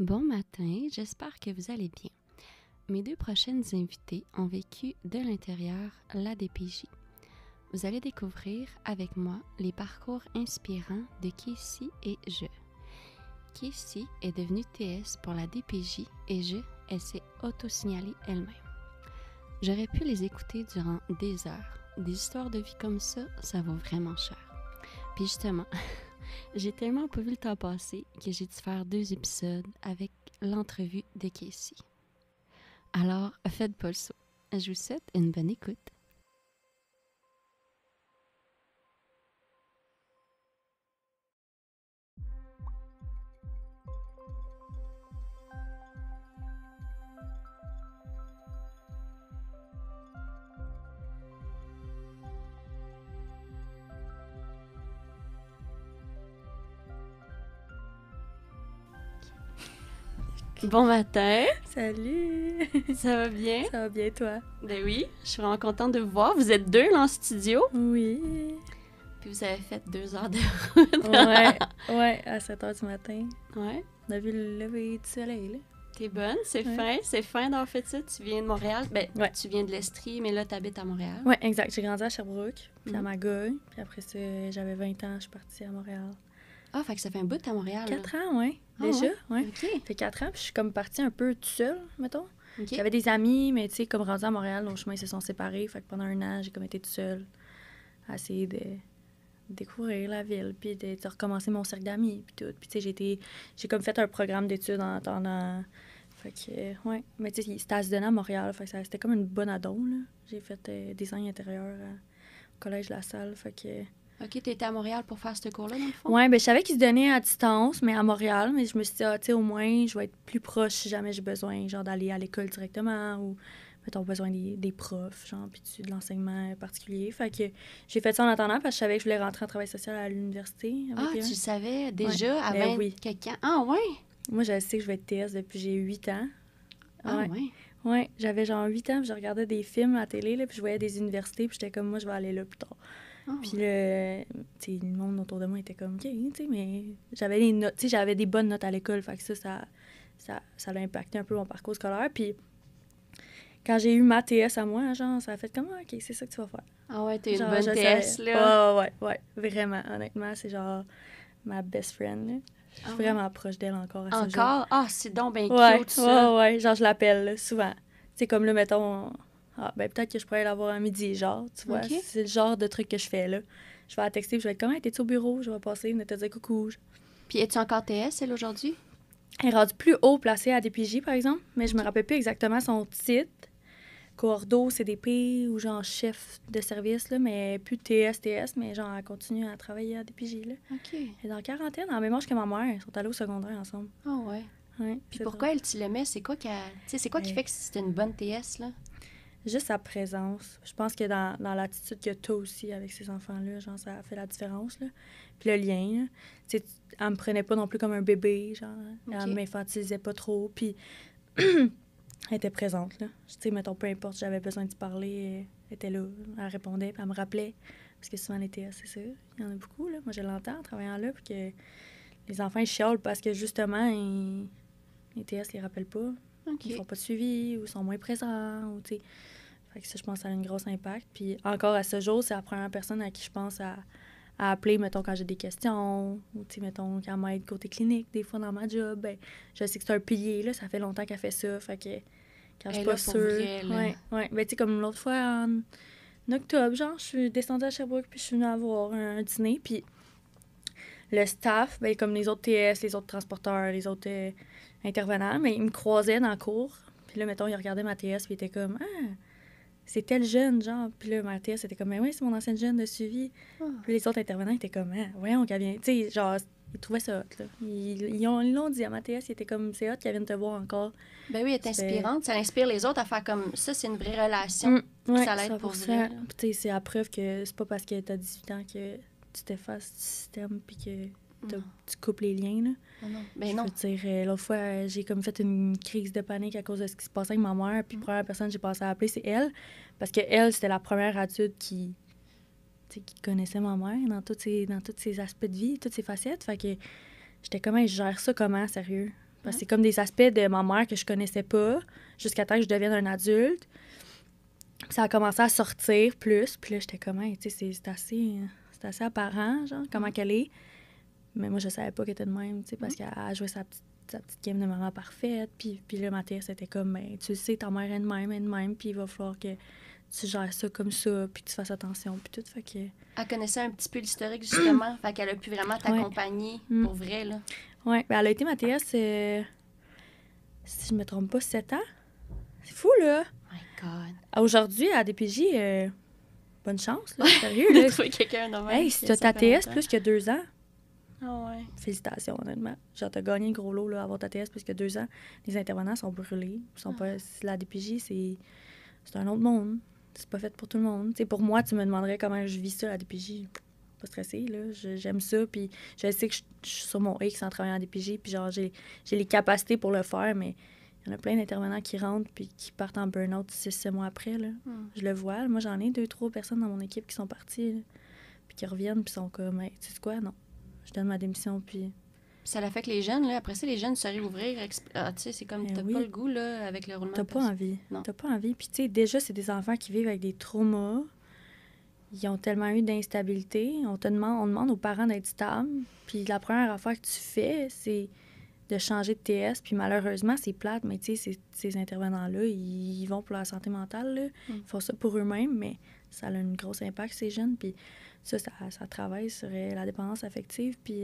Bon matin, j'espère que vous allez bien. Mes deux prochaines invitées ont vécu de l'intérieur la DPJ. Vous allez découvrir avec moi les parcours inspirants de Casey et je. Casey est devenue TS pour la DPJ et elle s'est auto-signalée elle-même. J'aurais pu les écouter durant des heures. Des histoires de vie comme ça vaut vraiment cher. Puis justement, j'ai tellement pas vu le temps passer que j'ai dû faire 2 épisodes avec l'entrevue de Casey. Alors, faites pas le saut. Je vous souhaite une bonne écoute. Bon matin! Salut! Ça va bien? Ça va bien, toi? Ben oui, je suis vraiment contente de vous voir. Vous êtes deux là en studio. Oui. Puis vous avez fait 2 heures de route. Ouais, à 7 h du matin. Ouais. On a vu le lever du soleil, là. T'es bonne, c'est Ouais. fin d'avoir fait ça. Tu viens de Montréal. Ben, Ouais. tu viens de l'Estrie, mais là, t'habites à Montréal. Ouais, exact. J'ai grandi à Sherbrooke, puis à Mhm. Magog. Puis après ça, j'avais 20 ans, je suis partie à Montréal. Ah, fait que ça fait un bout à Montréal. 4 ans, ouais. Ah, Déjà, ouais? ouais. OK. Ça fait 4 ans, puis je suis comme partie un peu toute seule, mettons. OK. J'avais des amis, mais tu sais, comme rendu à Montréal, nos chemins se sont séparés. Fait que pendant 1 an, j'ai comme été toute seule à essayer de découvrir la ville, puis de recommencer mon cercle d'amis, puis tout. Puis tu sais, j'ai comme fait un programme d'études en attendant. Fait que, ouais. Mais tu sais, c'était à se donner à Montréal, fait que c'était comme une bonne addon, là. J'ai fait design intérieur au Collège La Salle, fait que... OK, t'étais à Montréal pour faire ce cours-là, dans le fond? Ouais, ben je savais qu'il se donnait à distance, mais à Montréal, mais je me suis dit, tu sais, au moins, je vais être plus proche si jamais j'ai besoin, genre, d'aller à l'école directement, ou, mettons, besoin des profs, genre, puis de l'enseignement particulier. Fait que j'ai fait ça en attendant, parce que je savais que je voulais rentrer en travail social à l'université. Ah, avec tu eux. savais déjà à Ben 20 oui. quelques ans? Ah, ouais? Moi, je sais que je vais être TS depuis j'ai 8 ans. Ah, Ouais. ouais. Ouais, j'avais genre 8 ans, puis je regardais des films à la télé, là, puis je voyais des universités, puis j'étais comme, moi, je vais aller là plus tard. Ah, Puis le monde autour de moi était comme, OK, tu sais, mais j'avais des notes, tu sais, j'avais des bonnes notes à l'école, fait que ça a impacté un peu mon parcours scolaire. Puis quand j'ai eu ma TS à moi, genre, ça a fait comme, OK, c'est ça que tu vas faire. Ah ouais, t'es une Genre, bonne je TS, savais. là. Ouais, vraiment, honnêtement, c'est genre ma best friend, là. Je suis Ah ouais? vraiment proche d'elle encore à ce jour. Encore? Ah, c'est donc bien Ouais, cute, ça. ouais, genre, je l'appelle, là, souvent. C'est comme là, mettons, ben peut-être que je pourrais l'avoir à midi, genre, tu vois. OK. C'est le genre de truc que je fais, là. Je vais la texter, puis je vais être comme, hey, t'es-tu au bureau? Je vais passer, venir te dire coucou. Puis es-tu encore TS, elle, aujourd'hui? Elle est rendue plus haut placée à DPJ, par exemple, mais je me rappelle plus exactement son titre. Coordo, CDP ou genre chef de service, là, mais plus TS, mais genre, elle continue à travailler à DPJ, là. OK. Elle est dans la quarantaine, dans la même âge que ma mère. Ils sont allés au secondaire ensemble. Ah ouais. Ouais, Puis c'est pourquoi elle, tu l'aimais? C'est quoi qui Ouais. fait que c'était une bonne TS, là? Juste sa présence. Je pense que dans l'attitude que tu as aussi avec ces enfants-là, genre, ça fait la différence, là. Puis le lien, là. Tu sais, elle me prenait pas non plus comme un bébé, genre. OK. Elle m'infantilisait pas trop, puis elle était présente, là. Tu sais, mettons, peu importe, j'avais besoin de parler, elle était là, elle répondait, puis elle me rappelait. Parce que souvent, les TS, c'est ça. Il y en a beaucoup, là. Moi, je l'entends en travaillant là, puis que les enfants, ils chialent parce que, justement, les TS les rappellent pas. OK. Ils font pas de suivi, ou sont moins présents, ou, tu sais... Fait que ça, je pense que ça a un gros impact. Puis encore à ce jour, c'est la première personne à qui je pense à appeler, mettons, quand j'ai des questions, ou, tu sais, mettons, quand elle m'aide côté clinique, des fois dans ma job, ben, je sais que c'est un pilier, là, ça fait longtemps qu'elle fait ça, fait que quand je suis Elle est pas là pour sûre... vrai, là. Ouais. Ben, tu sais, comme l'autre fois, en octobre, genre, je suis descendue à Sherbrooke, puis je suis venue avoir un dîner, puis le staff, ben, comme les autres TS, les autres transporteurs, les autres intervenants, mais ils me croisaient dans le cours, puis là, mettons, ils regardaient ma TS, puis ils étaient comme « Ah! » C'est tel jeune, genre. Puis là, Mathias était comme, mais oui, c'est mon ancienne jeune de suivi. Ah. Puis les autres intervenants étaient comme, ah, voyons qu'elle vient. Tu sais, genre, ils trouvaient ça hot, là. Ils l'ont dit à Mathias, il était comme, c'est hot qu'elle vienne te voir encore. Ben oui, elle est inspirante. Ça inspire les autres à faire comme ça, c'est une vraie relation. Ouais, Ça l'aide pour vrai, là. Puis tu sais, c'est la preuve que c'est pas parce que t'as 18 ans que tu t'effaces du système puis que tu coupes les liens, là. Non. Ben Je non. veux dire, l'autre fois, j'ai comme fait une crise de panique à cause de ce qui se passait avec ma mère. Puis la première personne que j'ai pensé à appeler, c'est elle. Parce que elle, c'était la première adulte qui connaissait ma mère dans tous ses aspects de vie, toutes ses facettes. Fait que j'étais comme, je gère ça comment, sérieux? Parce que c'est comme des aspects de ma mère que je connaissais pas jusqu'à temps que je devienne un adulte. Puis ça a commencé à sortir plus. Puis là, j'étais comme, hey, tu sais, c'est assez apparent, genre, comment qu'elle est. Mais moi, je savais pas qu'elle était de même, tu sais, parce qu'elle jouait sa petite game de maman parfaite. Puis là, Mathias, c'était comme, ben, tu le sais, ta mère est de même, puis il va falloir que tu gères ça comme ça, puis que tu fasses attention, puis tout. Fait que... Elle connaissait un petit peu l'historique, justement. Fait qu'elle a pu vraiment t'accompagner pour vrai, là. Ouais, ben elle a été Mathias, si je me trompe pas, 7 ans. C'est fou, là. My God. Aujourd'hui, à DPJ, bonne chance, là, sérieux, là. De trouver quelqu'un de même. Hey, si t'as ta TS plus que 2 ans, Ah ouais. félicitations, honnêtement. Genre, t'as gagné le gros lot, là, avoir ta TS plus que 2 ans. Les intervenants sont brûlés. Ils sont pas... La DPJ, c'est un autre monde. C'est pas fait pour tout le monde. T'sais, pour moi, tu me demanderais comment je vis ça, la DPJ. Pas stressée, là. J'aime ça, puis je sais que je suis sur mon X en travaillant à DPJ, puis genre, j'ai les capacités pour le faire, mais il y en a plein d'intervenants qui rentrent puis qui partent en burn-out 6 mois après, là. Je le vois. Moi, j'en ai 2-3 personnes dans mon équipe qui sont parties, là, puis qui reviennent, puis sont comme, hey, tu sais quoi, non, je donne ma démission, puis... Ça l'a fait que les jeunes, là, après ça, les jeunes se réouvrir. Ah, tu sais, c'est comme, t'as pas le goût, là, avec le roulement. T'as pas envie. Non. T'as pas envie. Puis, tu sais, déjà, c'est des enfants qui vivent avec des traumas. Ils ont tellement eu d'instabilité. On demande aux parents d'être stables. Puis, la première affaire que tu fais, c'est de changer de TS. Puis, malheureusement, c'est plate, mais tu sais, ces intervenants-là, ils vont pour la santé mentale, là. Ils font ça pour eux-mêmes, mais ça a un gros impact, ces jeunes. Puis, ça travaille sur la dépendance affective. Puis,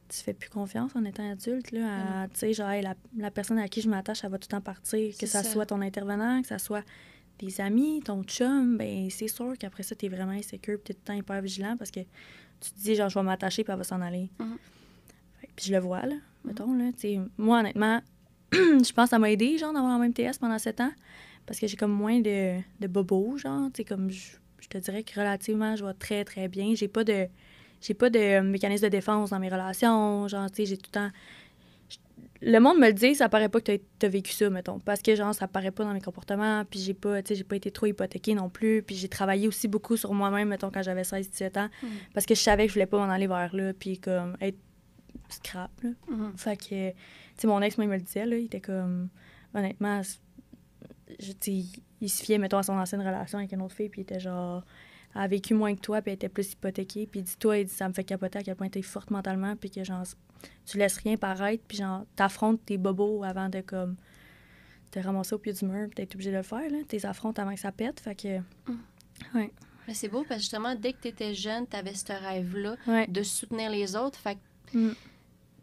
tu fais plus confiance en étant adulte, là, tu sais, genre, hey, la personne à qui je m'attache, elle va tout le temps partir, que ça soit ton intervenant, que ça soit tes amis, ton chum, ben c'est sûr qu'après ça, t'es vraiment insécure, puis t'es tout le temps hyper vigilant, parce que tu te dis, genre, je vais m'attacher, puis elle va s'en aller. Puis je le vois, là, mettons, là, tu sais, moi, honnêtement, je pense que ça m'a aidé, genre, d'avoir un même TS pendant 7 ans, parce que j'ai comme moins de bobos, genre, tu sais, comme, je te dirais que relativement, je vais très, très bien, j'ai pas de mécanisme de défense dans mes relations. Genre, tu sais, j'ai tout le temps... Le monde me le dit, ça paraît pas que t'as vécu ça, mettons. Parce que, genre, ça paraît pas dans mes comportements. Puis j'ai pas été trop hypothéquée non plus. Puis j'ai travaillé aussi beaucoup sur moi-même, mettons, quand j'avais 16-17 ans. Parce que je savais que je voulais pas m'en aller vers là. Puis comme, être scrap, là. Fait que, tu sais, mon ex, moi, il me le disait, là. Il était comme... Honnêtement, il se fiait, mettons, à son ancienne relation avec une autre fille. Puis il était genre... Elle a vécu moins que toi, puis elle était plus hypothéquée. Puis dis-toi, il dit, ça me fait capoter à quel point t'es forte mentalement, puis que, genre, tu laisses rien paraître, puis, genre, t'affrontes tes bobos avant de, comme, te ramasser au pied du mur, puis t'es obligé de le faire, là. T'es affrontes avant que ça pète, fait que... Ouais. Mais c'est beau, parce que, justement, dès que t'étais jeune, t'avais ce rêve-là de soutenir les autres, fait que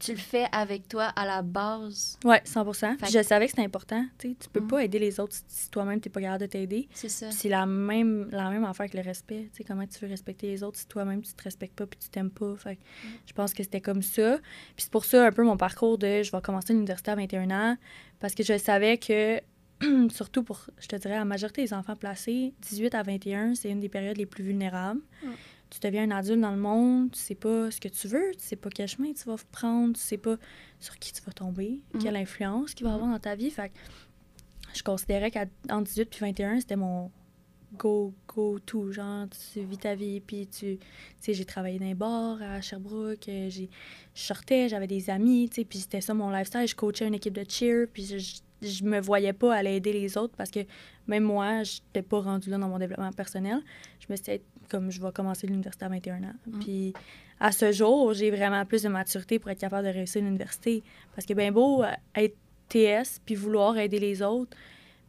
tu le fais avec toi à la base. Ouais, 100%. Puis je savais que c'était important. Tu peux pas aider les autres si toi-même t'es pas capable de t'aider. C'est ça. Puis c'est la même affaire que le respect. Tu sais, comment tu veux respecter les autres si toi-même tu te respectes pas puis tu t'aimes pas. Fait que je pense que c'était comme ça. Puis c'est pour ça un peu mon parcours de je vais commencer l'université à 21 ans parce que je savais que surtout pour, je te dirais, la majorité des enfants placés, 18 à 21, c'est une des périodes les plus vulnérables. Tu deviens un adulte dans le monde, tu sais pas ce que tu veux, tu sais pas quel chemin tu vas prendre, tu sais pas sur qui tu vas tomber, quelle influence qu'il va avoir dans ta vie. Fait que je considérais qu'entre 18 puis 21, c'était mon go-to, genre, tu vis ta vie, puis tu sais, j'ai travaillé dans les bars à Sherbrooke, je sortais, j'avais des amis, tu sais, puis c'était ça mon lifestyle, je coachais une équipe de cheer, puis je me voyais pas aller aider les autres parce que même moi, je n'étais pas rendue là dans mon développement personnel. Je me suis dit, comme je vais commencer l'université à 21 ans. Puis à ce jour, j'ai vraiment plus de maturité pour être capable de réussir l'université. Parce que bien beau être TS puis vouloir aider les autres,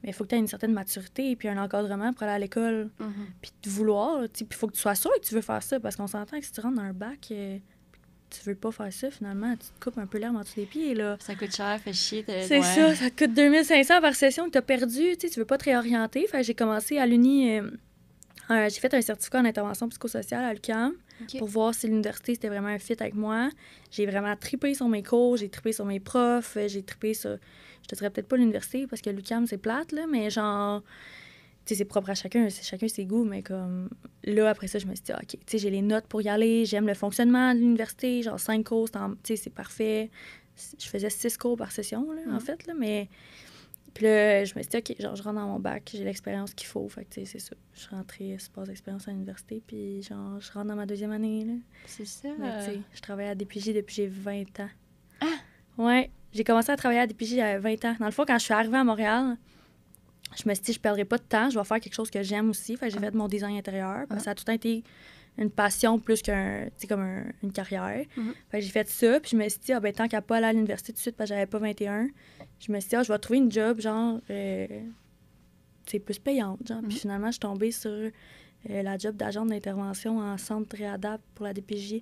mais il faut que tu aies une certaine maturité puis un encadrement pour aller à l'école. Puis de vouloir, puis il faut que tu sois sûr que tu veux faire ça parce qu'on s'entend que si tu rentres dans un bac... tu veux pas faire ça, finalement, tu te coupes un peu l'herbe en dessous des pieds, là. Ça coûte cher, fait chier. C'est ça te coûte 2500 par session que t'as perdu, tu veux pas te réorienter. Fait que j'ai commencé à l'Uni, j'ai fait un certificat en intervention psychosociale à l'UQAM pour voir si l'université, c'était vraiment un fit avec moi. J'ai vraiment trippé sur mes cours, j'ai trippé sur mes profs, j'ai trippé sur... Je te dirais peut-être pas l'université, parce que l'UQAM, c'est plate, là, mais genre... Tu sais, c'est propre à chacun ses goûts, mais comme... Là, après ça, je me suis dit, OK, tu sais, j'ai les notes pour y aller, j'aime le fonctionnement de l'université, genre 5 cours, tu sais, c'est parfait. Je faisais 6 cours par session, là, en fait, là, mais... Puis là, je me suis dit, OK, genre, je rentre dans mon bac, j'ai l'expérience qu'il faut, fait que, tu sais, c'est ça. Je suis rentrée, passe d'expérience à l'université, puis genre, je rentre dans ma 2e année, là. C'est ça. Mais tu sais, je travaille à DPJ depuis j'ai 20 ans. Ah! Ouais, J'ai commencé à travailler à DPJ à 20 ans. Dans le fond, quand je suis arrivée à Montréal, je me suis dit, je ne perdrai pas de temps, je vais faire quelque chose que j'aime aussi. Fait que j'ai fait mon design intérieur. Ça a tout le temps été une passion plus une carrière. Fait que j'ai fait ça, puis je me suis dit, tant qu'à pas aller à l'université tout de suite, parce que j'avais pas 21, je me suis dit, je vais trouver une job, genre, plus payante, genre. Puis finalement, je suis tombée sur la job d'agent d'intervention en centre réadapte pour la DPJ.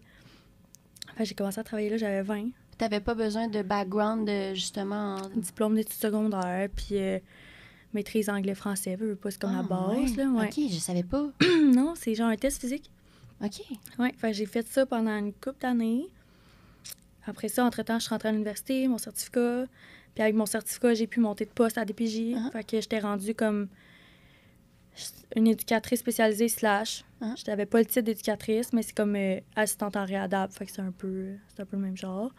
Fait que j'ai commencé à travailler là, j'avais 20. T'avais pas besoin de background, justement... Diplôme d'études secondaires, puis maîtrise anglais-français, c'est comme la base, là, ouais. OK, je savais pas. Non, c'est genre un test physique. OK. Ouais, fait que j'ai fait ça pendant une couple d'années. Après ça, entre-temps, je suis rentrée à l'université, mon certificat. Puis avec mon certificat, j'ai pu monter de poste à DPJ. Fait que j'étais rendue comme une éducatrice spécialisée /. Je n'avais pas le titre d'éducatrice, mais c'est comme assistante en réadapte. Fait que c'est un peu le même genre.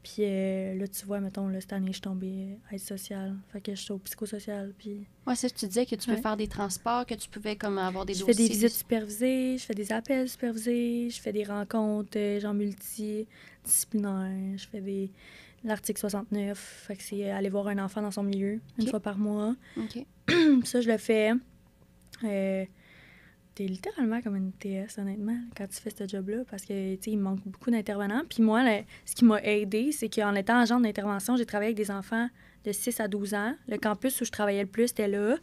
Puis là, tu vois, mettons, là, cette année, je suis tombée à aide sociale. Fait que je suis au psychosocial. Puis... Ouais, ça, tu disais que tu peux faire des transports, que tu pouvais comme avoir des dossiers. Je fais des visites supervisées, je fais des appels supervisés, je fais des rencontres genre multidisciplinaires, je fais l'article 69. Fait que c'est aller voir un enfant dans son milieu une fois par mois. OK. Ça, je le fais. T'es littéralement comme une TS, honnêtement, quand tu fais ce job-là, parce que, tu sais, il manque beaucoup d'intervenants. Puis moi, ce qui m'a aidée, c'est qu'en étant agent d'intervention, j'ai travaillé avec des enfants de 6 à 12 ans. Le campus où je travaillais le plus, c'était là.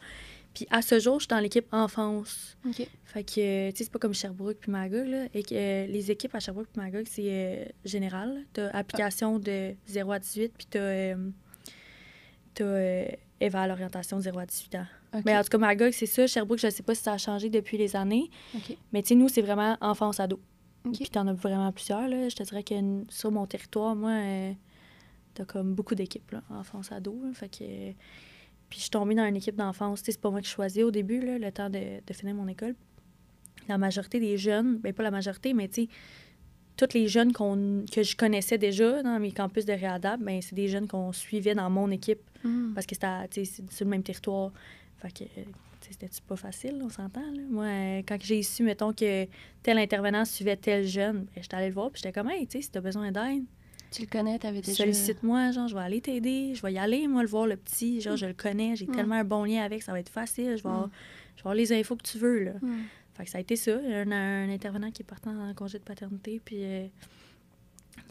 Puis à ce jour, je suis dans l'équipe enfance. OK. Fait que, tu sais, c'est pas comme Sherbrooke puis Magog, là. Et que les équipes à Sherbrooke puis Magog, c'est général. T'as application de 0 à 18, puis t'as Eva à l'orientation de 0 à 18 ans. Okay. Mais en tout cas, Magog, c'est ça. Sherbrooke, je sais pas si ça a changé depuis les années. Okay. Mais tu sais, nous, c'est vraiment enfance-ado. Okay. Puis t'en as vraiment plusieurs, là. Je te dirais que sur mon territoire, moi, t'as comme beaucoup d'équipes, là, enfance-ado. Fait que... Puis je suis tombée dans une équipe d'enfance. Tu sais, c'est pas moi qui choisis au début, là, le temps de finir mon école. La majorité des jeunes, ben pas la majorité, mais tu sais, tous les jeunes que je connaissais déjà dans mes campus de réadapte, ben c'est des jeunes qu'on suivait dans mon équipe. Parce que c'est sur le même territoire. Fait que, c'était pas facile, on s'entend, là. Moi, quand j'ai su, mettons, que tel intervenant suivait tel jeune, ben, j'étais allée le voir, puis j'étais comme, hey, tu sais, si t'as besoin d'aide, tu le connais, t'avais déjà... sollicite-moi, genre, je vais aller t'aider, je vais y aller, moi, le voir, le petit, genre, je le connais, j'ai tellement un bon lien avec, ça va être facile, je vais avoir les infos que tu veux, là. Fait que ça a été ça, un intervenant qui est partant en congé de paternité, puis il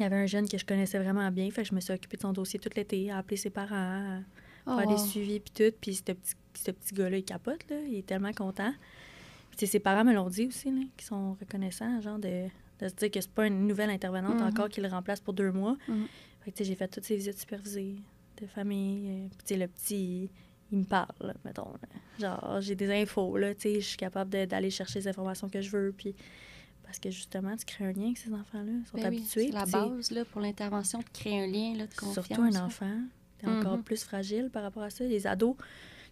y avait un jeune que je connaissais vraiment bien, fait que je me suis occupée de son dossier tout l'été, à appeler ses parents, à faire des suivis, puis tout, puis ce petit gars-là, il capote, là, il est tellement content. Puis ses parents me l'ont dit aussi, là, qu'ils sont reconnaissants, genre, de se dire que c'est pas une nouvelle intervenante encore qui le remplace pour 2 mois. Fait que, j'ai fait toutes ces visites supervisées de famille. Puis, le petit, il me parle, là, mettons. Là. Genre, j'ai des infos, là, tu sais, je suis capable d'aller chercher les informations que je veux. Puis, parce que, justement, tu crées un lien avec ces enfants-là. Ils sont habitués. C'est la base, là, pour l'intervention, de créer un lien, là, de confiance. Surtout un enfant. T'es encore plus fragile par rapport à ça. Les ados,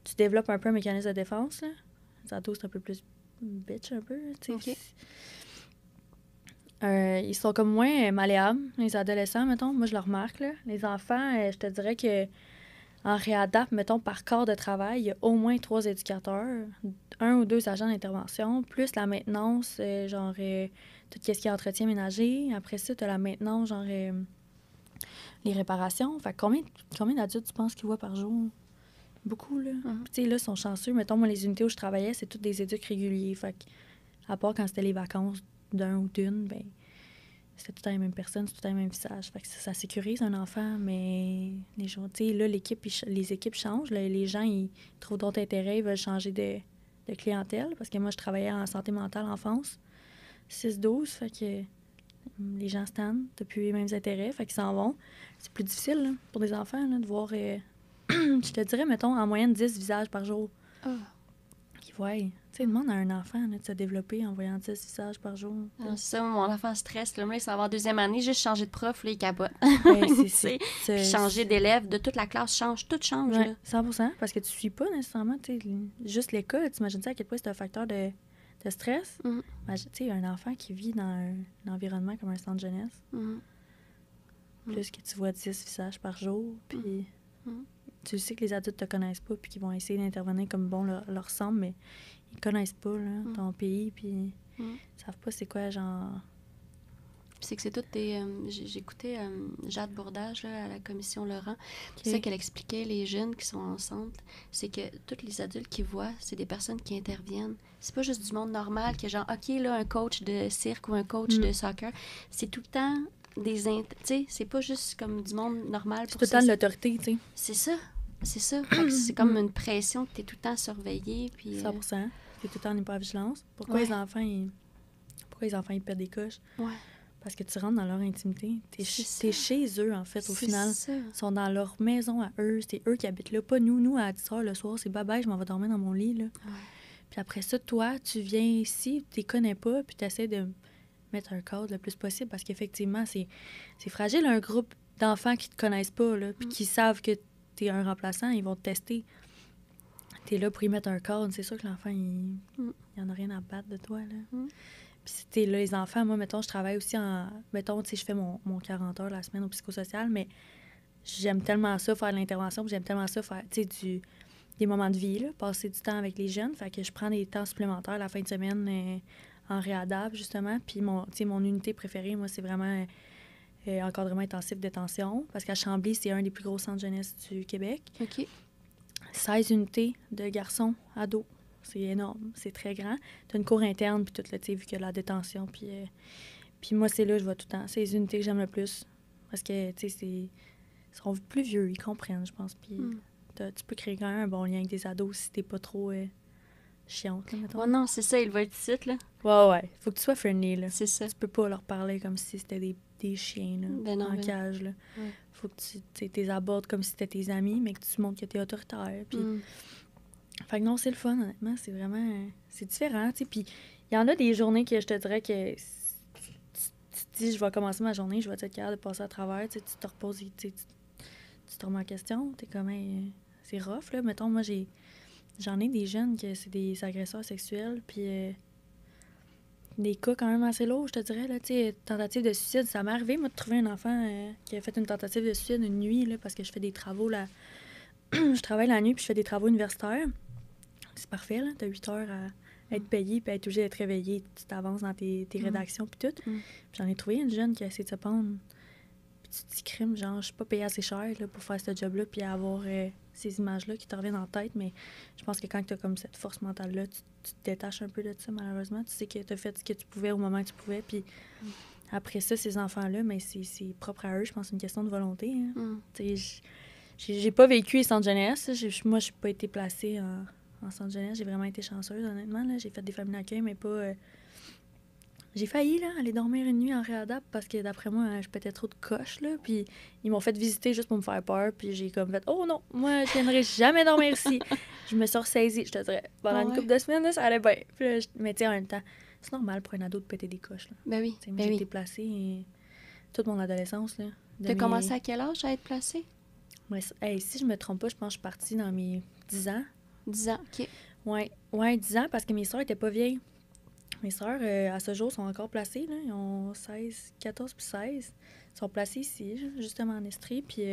tu développes un peu un mécanisme de défense, là. Les ados, c'est un peu plus bitch, un peu, tu sais. Ils sont comme moins malléables, les adolescents, mettons. Moi, je le remarque, là. Les enfants, je te dirais que en réadapte, mettons, par corps de travail, il y a au moins 3 éducateurs, 1 ou 2 agents d'intervention, plus la maintenance, genre, tout ce qui est entretien ménager. Après ça, tu as la maintenance, genre, les réparations. Fait combien d'adultes tu penses qu'ils voient par jour? Beaucoup, là. Puis, tu sais, là, ils sont chanceux. Mettons, moi, les unités où je travaillais, c'est toutes des éducs réguliers. Fait à part quand c'était les vacances d'un ou d'une, ben c'était tout le temps les mêmes personnes, c'est tout le temps les mêmes visages. Fait que ça sécurise un enfant, mais les gens, tu sais, là, les équipes changent. Là, les gens, ils trouvent d'autres intérêts, ils veulent changer de clientèle. Parce que moi, je travaillais en santé mentale enfance, 6-12, fait que les gens se tannent, t'as plus les mêmes intérêts, fait qu'ils s'en vont. C'est plus difficile, là, pour des enfants, là, de voir, je te dirais, mettons, en moyenne 10 visages par jour. Qui voient. Tu sais, demande à un enfant là, de se développer en voyant 10 visages par jour. C'est ça, mon enfant stresse. Là, il s'en va en 2e année, juste changer de prof, là, il capote. C'est Puis changer d'élève, de toute la classe, tout change. Ouais, là. 100%, parce que tu suis pas nécessairement, tu sais, juste l'école. T'imagines-tu à quel point c'est un facteur de stress? Tu sais, un enfant qui vit dans un environnement comme un centre jeunesse, plus que tu vois 10 visages par jour, puis tu sais que les adultes te connaissent pas, puis qu'ils vont essayer d'intervenir comme bon leur semble, mais ils connaissent pas là, ton pays, puis ils savent pas c'est quoi, genre, puis c'est que c'est toutes des... J'écoutais Jade Bourdage là, à la commission Laurent. C'est ça qu'elle expliquait, les jeunes qui sont enceintes, c'est que tous les adultes qui voient, c'est des personnes qui interviennent. C'est pas juste du monde normal qui est genre, OK, là, un coach de cirque ou un coach de soccer. C'est tout le temps des... Tu sais, c'est pas juste comme du monde normal. C'est tout le temps de l'autorité, tu sais. C'est ça. C'est ça. Fait que c'est comme une pression que t'es tout le temps surveillé. Puis, 100%. T'es tout le temps en hypervigilance. Pourquoi les enfants, ils perdent des coches? Ouais. Parce que tu rentres dans leur intimité. T'es chez eux, en fait, au final. Ils sont dans leur maison à eux. C'est eux qui habitent là. Pas nous. Nous, à 10 h le soir, c'est bye-bye, je m'en vais dormir dans mon lit, là. Ouais. Puis après ça, toi, tu viens ici, tu les connais pas, puis tu essaies de mettre un cadre le plus possible. Parce qu'effectivement, c'est fragile, un groupe d'enfants qui te connaissent pas, là, puis qui savent que t'es un remplaçant, ils vont te tester. T'es là pour y mettre un cadre. C'est sûr que l'enfant, il en a rien à battre de toi, là. Puis t'es là, les enfants, moi, mettons, je travaille aussi en... Mettons, tu sais, je fais mon 40 heures la semaine au psychosocial, mais j'aime tellement ça, faire de l'intervention, puis j'aime tellement ça, faire, tu sais, des moments de vie, là, passer du temps avec les jeunes. Fait que je prends des temps supplémentaires la fin de semaine en réadapte, justement. Puis mon unité préférée, moi, c'est vraiment... encadrement intensif détention, parce qu'à Chambly, c'est un des plus gros centres jeunesse du Québec. OK. 16 unités de garçons, ados. C'est énorme, c'est très grand. T'as une cour interne, puis tout, là, tu sais, vu qu'il y a la détention. Puis moi, c'est là que je vois tout le temps. C'est les unités que j'aime le plus. Parce que, tu sais, ils seront plus vieux, ils comprennent, je pense. Puis tu peux créer quand même un bon lien avec des ados si t'es pas trop chiante, là, mettons. Ouais, non, c'est ça, il va être ici, là. Ouais. Faut que tu sois friendly, là. C'est ça. Tu peux pas leur parler comme si c'était des chiens, là, en cage, là. Ouais. Faut que tu les abordes comme si c'était tes amis, mais que tu montres que t'es autoritaire. Puis... Fait que non, c'est le fun, honnêtement. C'est vraiment... C'est différent, tu sais. Puis il y en a des journées que je te dirais que... Tu te dis, je vais commencer ma journée, je vais être capable de passer à travers, tu sais, tu te reposes, tu te remets en question. T'es comme, c'est rough, là. Mettons, moi, j'en ai des jeunes que c'est des agresseurs sexuels, puis... des cas quand même assez lourds, je te dirais, là, tu sais, tentative de suicide. Ça m'est arrivé, moi, de trouver un enfant qui a fait une tentative de suicide une nuit, là, parce que je fais des travaux, là. Je travaille la nuit, puis je fais des travaux universitaires. C'est parfait, là. T'as 8 heures à être payé, puis à être obligé d'être réveillé. Tu t'avances dans tes rédactions, puis tout. Puis j'en ai trouvé une jeune qui a essayé de se pendre. Puis tu te dis, crime, genre, je suis pas payée assez cher, là, pour faire ce job-là, puis avoir ces images-là qui te reviennent en tête. Mais je pense que quand t'as comme cette force mentale-là, tu te détaches un peu de ça, malheureusement. Tu sais que t'as fait ce que tu pouvais au moment que tu pouvais, puis après ça, ces enfants-là, mais c'est propre à eux. Je pense que c'est une question de volonté. Hein. Tu sais, j'ai pas vécu les centres jeunesse. Moi, je n'ai pas été placée en centre jeunesse. J'ai vraiment été chanceuse, honnêtement. Là. J'ai fait des familles d'accueil, mais pas... J'ai failli là, aller dormir une nuit en réadapte parce que, d'après moi, je pétais trop de coches. Là, puis ils m'ont fait visiter juste pour me faire peur. Puis j'ai comme fait « Oh non, moi, je viendrai jamais dormir ici. » Je me suis ressaisie, je te dirais. Pendant une couple de semaines, là, ça allait bien. Puis là, mais tu sais, en même temps, c'est normal pour un ado de péter des coches. Là. Ben oui. Moi, j'ai été placée toute mon adolescence. T'as commencé à quel âge à être placée? Ouais, si je me trompe pas, je pense que je suis partie dans mes 10 ans. 10 ans, OK. Ouais, 10 ans, parce que mes sœurs étaient pas vieilles. Mes sœurs, à ce jour, sont encore placées. Là. Ils ont 14 puis 16. Ils sont placés ici, justement en Estrie. Puis,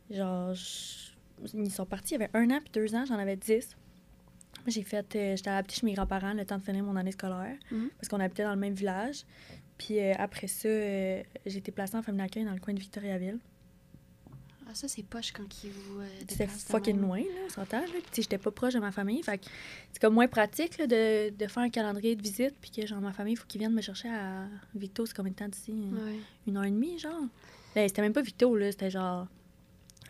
ils sont partis, il y avait 1 an puis 2 ans, j'en avais 10. J'étais adaptée chez mes grands-parents le temps de finir mon année scolaire, parce qu'on habitait dans le même village. Puis après ça, j'ai été placée en famille d'accueil dans le coin de Victoriaville. Ah, ça, c'est poche quand ils vous C'était fucking loin, là, on s'entend. Puis j'étais pas proche de ma famille. Fait que c'est comme moins pratique là, de faire un calendrier de visite. Puis que, genre, ma famille, il faut qu'ils viennent me chercher à Victo. C'est combien de temps d'ici? 1h30, genre? Ben, c'était même pas Victo, là. C'était genre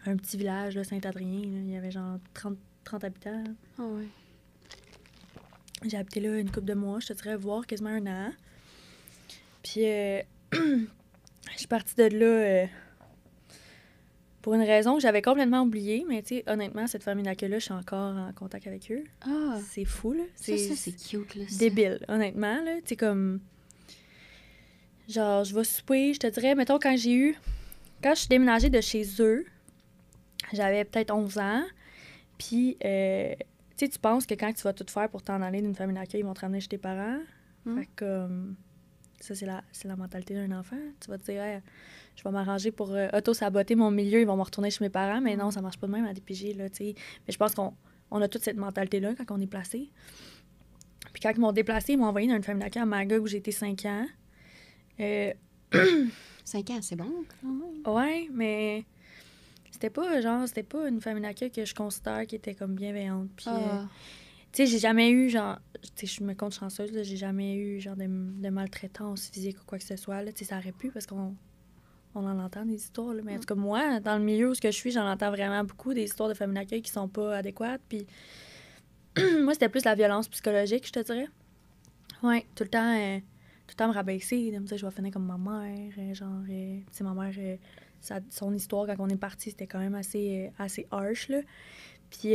un petit village, là, Saint-Adrien. Là. Il y avait genre 30 habitants. Ah ouais. J'ai habité là une couple de mois, je te dirais, voire quasiment 1 an. Puis je suis partie de là... pour une raison que j'avais complètement oubliée, mais tu sais, honnêtement, cette famille d'accueil-là, je suis encore en contact avec eux. Ah! C'est fou, là. Ça, c'est cute, là. Débile, honnêtement, là. Tu sais, comme... Genre, je vais souper, je te dirais, mettons, quand je suis déménagée de chez eux, j'avais peut-être 11 ans, puis, tu sais, tu penses que quand tu vas tout faire pour t'en aller d'une famille d'accueil, ils vont te ramener chez tes parents. Fait que, comme... Ça, c'est la mentalité d'un enfant. Tu vas te dire, hey, je vais m'arranger pour auto-saboter mon milieu, ils vont me retourner chez mes parents. Mais non, ça marche pas de même à DPJ, là, tu sais. Mais je pense qu'on a toute cette mentalité-là quand on est placé. Puis quand ils m'ont déplacé, ils m'ont envoyé dans une famille d'accueil à Magog où j'ai été 5 ans. 5 ans, c'est bon, quand même. Ouais, mais c'était pas une famille d'accueil que je considère qui était comme bienveillante. Puis, tu sais, j'ai jamais eu, genre, tu sais, je me compte chanceuse, là, j'ai jamais eu, genre, de maltraitance physique ou quoi que ce soit, là. Tu sais, ça aurait pu parce qu'on en entend des histoires, là. Mais en tout cas, moi, dans le milieu où je suis, j'en entends vraiment beaucoup des histoires de familles d'accueil qui sont pas adéquates. Puis, moi, c'était plus la violence psychologique, je te dirais. Ouais, tout le temps me rabaisser, de me dire je vais finir comme ma mère, genre, tu sais, ma mère, son histoire quand on est parti, c'était quand même assez harsh, là. Puis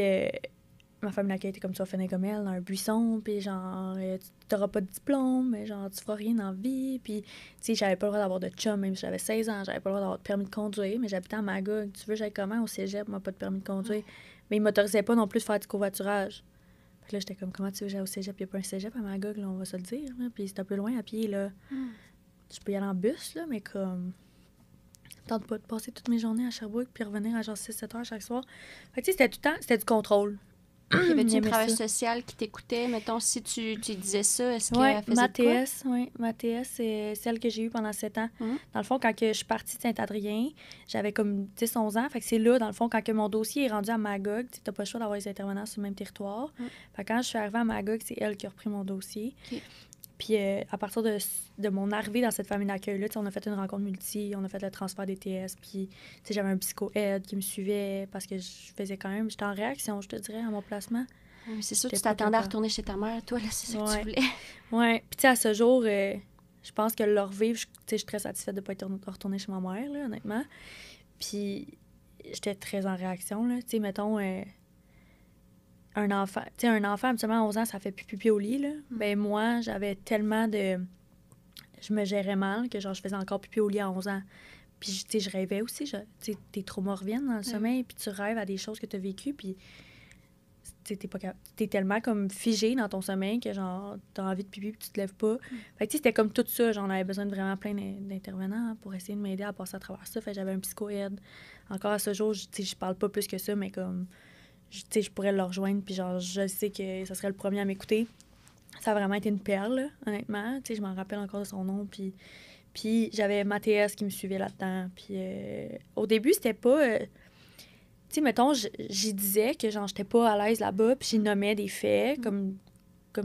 ma famille d'accueil était comme ça, finir comme elle, dans un buisson, puis genre, tu n'auras pas de diplôme, mais genre, tu feras rien dans la vie, puis, tu sais, j'avais pas le droit d'avoir de chum, même si j'avais 16 ans, j'avais pas le droit d'avoir de permis de conduire, mais j'habitais à Magog, tu veux, j'allais comment au cégep, moi, pas de permis de conduire, mais ils m'autorisaient pas non plus de faire du covoiturage. Fait que là, j'étais comme, comment tu veux, j'allais au cégep? Il n'y a pas un cégep à Magog, là, on va se le dire. Là. Puis c'est un peu loin à pied, là. Je peux y aller en bus, là, mais comme... Je tente pas de passer toutes mes journées à Sherbrooke puis revenir à genre 6-7 heures chaque soir. Fait que tu sais, c'était tout le temps, c'était du contrôle. Y avait-tu un travail social qui t'écoutait? Mettons, si tu disais ça, est-ce qu'elle faisait ma de quoi? TS, ma TS, c'est celle que j'ai eue pendant 7 ans. Dans le fond, quand que je suis partie de Saint-Adrien, j'avais comme 10-11 ans. Fait que c'est là, dans le fond, quand que mon dossier est rendu à Magog, tu n'as pas le choix d'avoir les intervenants sur le même territoire. Fait que quand je suis arrivée à Magog, c'est elle qui a repris mon dossier. Okay. Puis à partir de mon arrivée dans cette famille d'accueil-là, on a fait une rencontre multi, on a fait le transfert des TS, puis j'avais un psycho-aide qui me suivait parce que j'étais en réaction, je te dirais, à mon placement. C'est sûr que tu t'attendais à retourner chez ta mère, toi, là, c'est ça que tu voulais. Oui, puis tu sais, à ce jour, je pense que le revivre, je suis très satisfaite de ne pas être retournée chez ma mère, là, honnêtement. Puis j'étais très en réaction, là. Tu sais, mettons... un enfant, habituellement, à 11 ans, ça fait pipi au lit, là. Ben moi, j'avais tellement de... Je me gérais mal que, genre, je faisais encore pipi au lit à 11 ans. Puis, tu sais, je rêvais aussi. Tu sais, tes traumas reviennent dans le sommeil, puis tu rêves à des choses que tu as vécues, puis... Tu sais, t'es tellement, comme, figé dans ton sommeil que, genre, t'as envie de pipi, puis tu te lèves pas. Fait que, tu sais, c'était comme tout ça. J'en avais besoin de vraiment plein d'intervenants pour essayer de m'aider à passer à travers ça. Fait que j'avais un psycho-aide. Encore à ce jour, tu sais, je parle pas plus que ça, mais comme... je pourrais le rejoindre, puis genre, je sais que ça serait le premier à m'écouter. Ça a vraiment été une perle, là, honnêtement. Tu sais, je m'en rappelle encore de son nom, puis j'avais ma TS qui me suivait là-dedans. Puis au début, c'était pas... tu sais, mettons, j'y disais que, genre, j'étais pas à l'aise là-bas, puis j'y nommais des faits, comme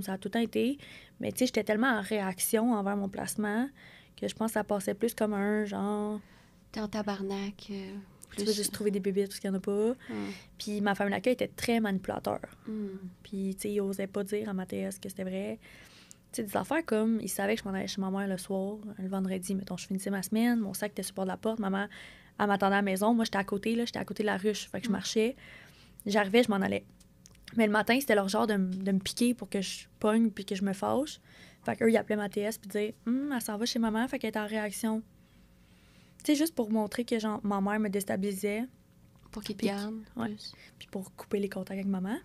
ça a tout le temps été. Mais, tu sais, j'étais tellement en réaction envers mon placement que je pense que ça passait plus comme un, genre... T'es en tabarnak... Tu vas juste trouver des bébés parce qu'il n'y en a pas. Puis ma famille d'accueil était très manipulateur. Puis, tu sais, ils n'osaient pas dire à ma TS que c'était vrai. Tu sais, des affaires comme, ils savaient que je m'en allais chez ma mère le soir, le vendredi, mettons, je finissais ma semaine, mon sac était sur le bord de la porte, maman, elle m'attendait à la maison. Moi, j'étais à côté de la ruche. Fait que je marchais. J'arrivais, je m'en allais. Mais le matin, c'était leur genre de me piquer pour que je pogne puis que je me fâche. Fait qu'eux, ils appelaient ma TS puis disaient, elle s'en va chez maman, fait qu'elle est en réaction. Tu sais, juste pour montrer que, genre, ma mère me déstabilisait. Pour qu'ils te gardent. Puis pour couper les contacts avec maman.